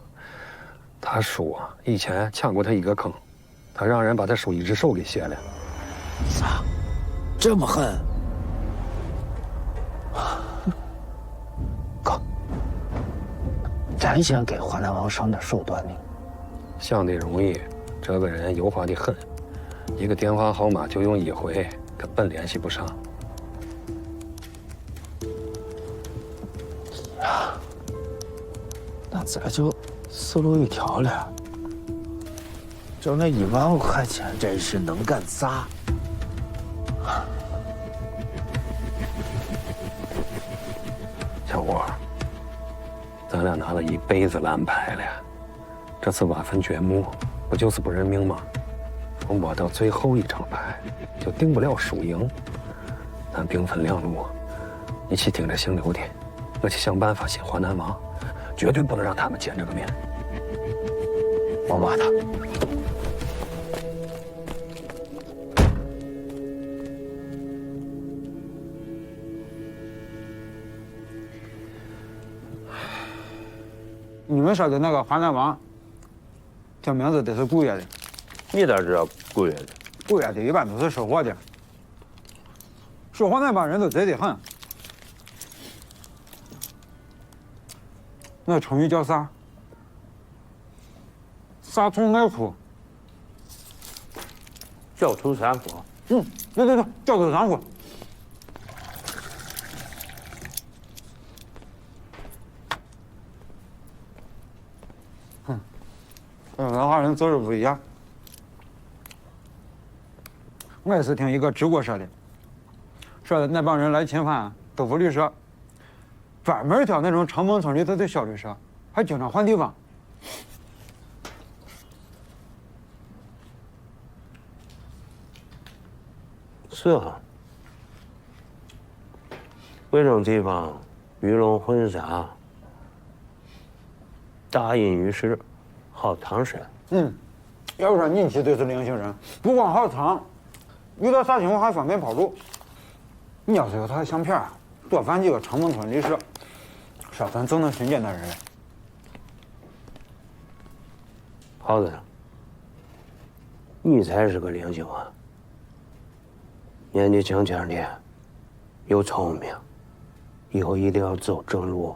他叔以前抢过他一个坑，他让人把他叔一只手给卸了。啥？这么狠？哥，咱先给华南王上点手段呢。想的容易，这个人油滑的很，一个电话号码就用1回，根本联系不上。呀，那这就死路一条了。就那1万块钱，真是能干啥？小伙，咱俩拿了一辈子蓝牌了，这次挖坟掘墓，不就是不认命吗？摸到最后一张牌，就定不了输赢。咱兵分两路，你去听着姓刘的，我去想办法寻华南王，绝对不能让他们见这个面。我骂他。你们说的那个华南王，这名字得是古越的。你咋知道古越的？古越的一般都是收货的。说话那帮人都贼得很。那成语叫啥？杀虫爱哭。狡兔三窟。对，狡兔三窟。文化人做事不一样。我也是听一个直播说的，说那帮人来侵犯豆腐旅社，专门挑那种城门村里头的小旅社，还经常换地方。是啊，这种地方鱼龙混杂，大隐于市，好藏身。要不说你绝对是灵性人，不光好藏，遇到啥情况还方便跑路。你要是有他的相片，多翻几个长风村历史，说咱就能寻见那人了。耗子，你才是个灵性啊！年纪轻轻的，又聪明，以后一定要走正路。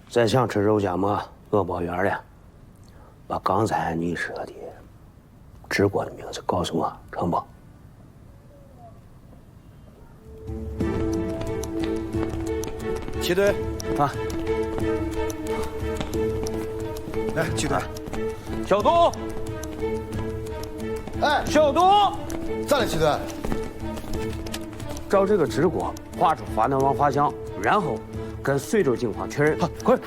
再想吃肉夹馍，饿饱圆了，把刚才你说的治国的名字告诉我，成不？齐队啊！来，齐队，小东。哎，小东，咋了，齐队？照这个直锅画出华南王画像，然后跟随州警方确认。好，快！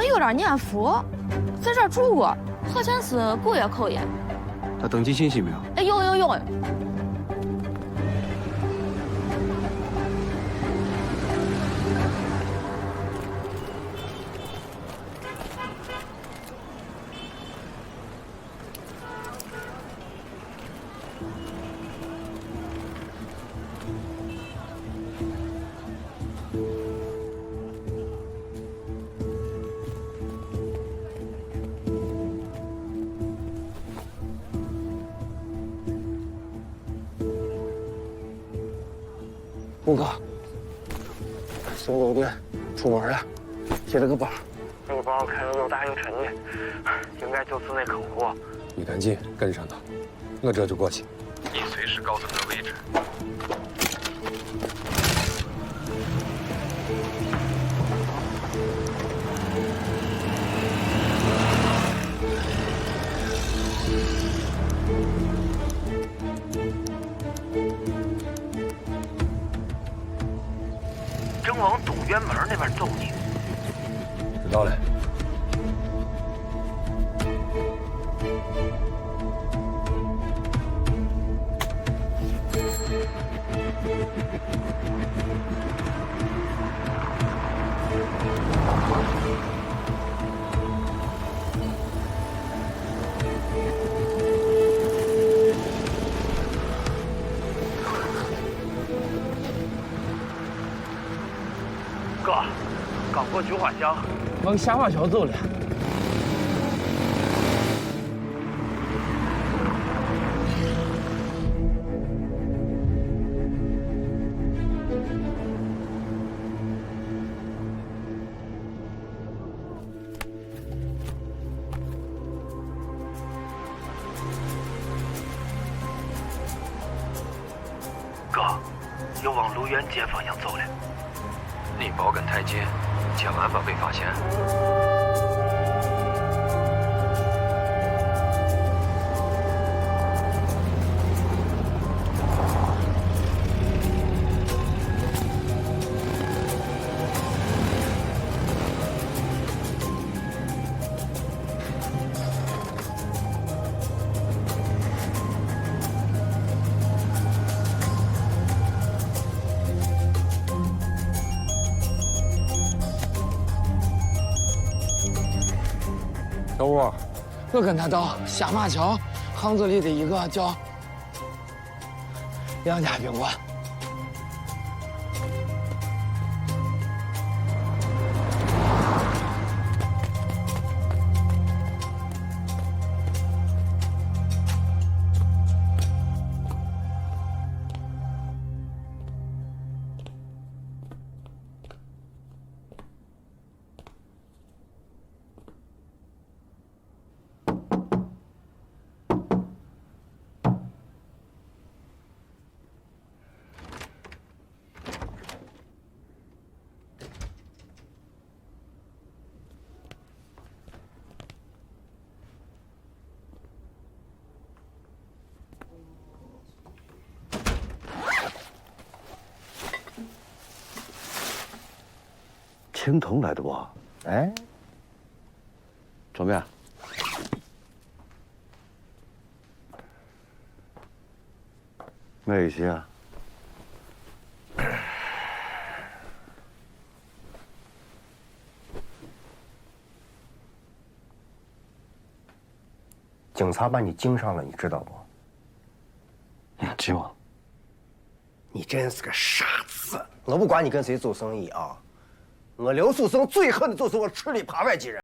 有点念佛，在这儿住过，好像是古越口音。他登记信息没有？哎，有。五哥，松狗队出门了，提了个包，这个包看着又大又沉的，应该就是那坑货。你赶紧跟上他，我这就过去。你随时告诉他位置。正往东院门那边走呢。知道了。哥，刚过菊花巷，往下马桥走了。哥，又往路园街方向走了。你保跟太近，千万别被发现。小吴，我跟他到下马桥巷子里的一个叫杨家宾馆。青铜来的不？哎，怎么样？哪些啊？警察把你盯上了，你知道不？吉王，你真是个傻子！我不管你跟谁做生意啊，我刘素生最恨的就是我吃里扒外之人。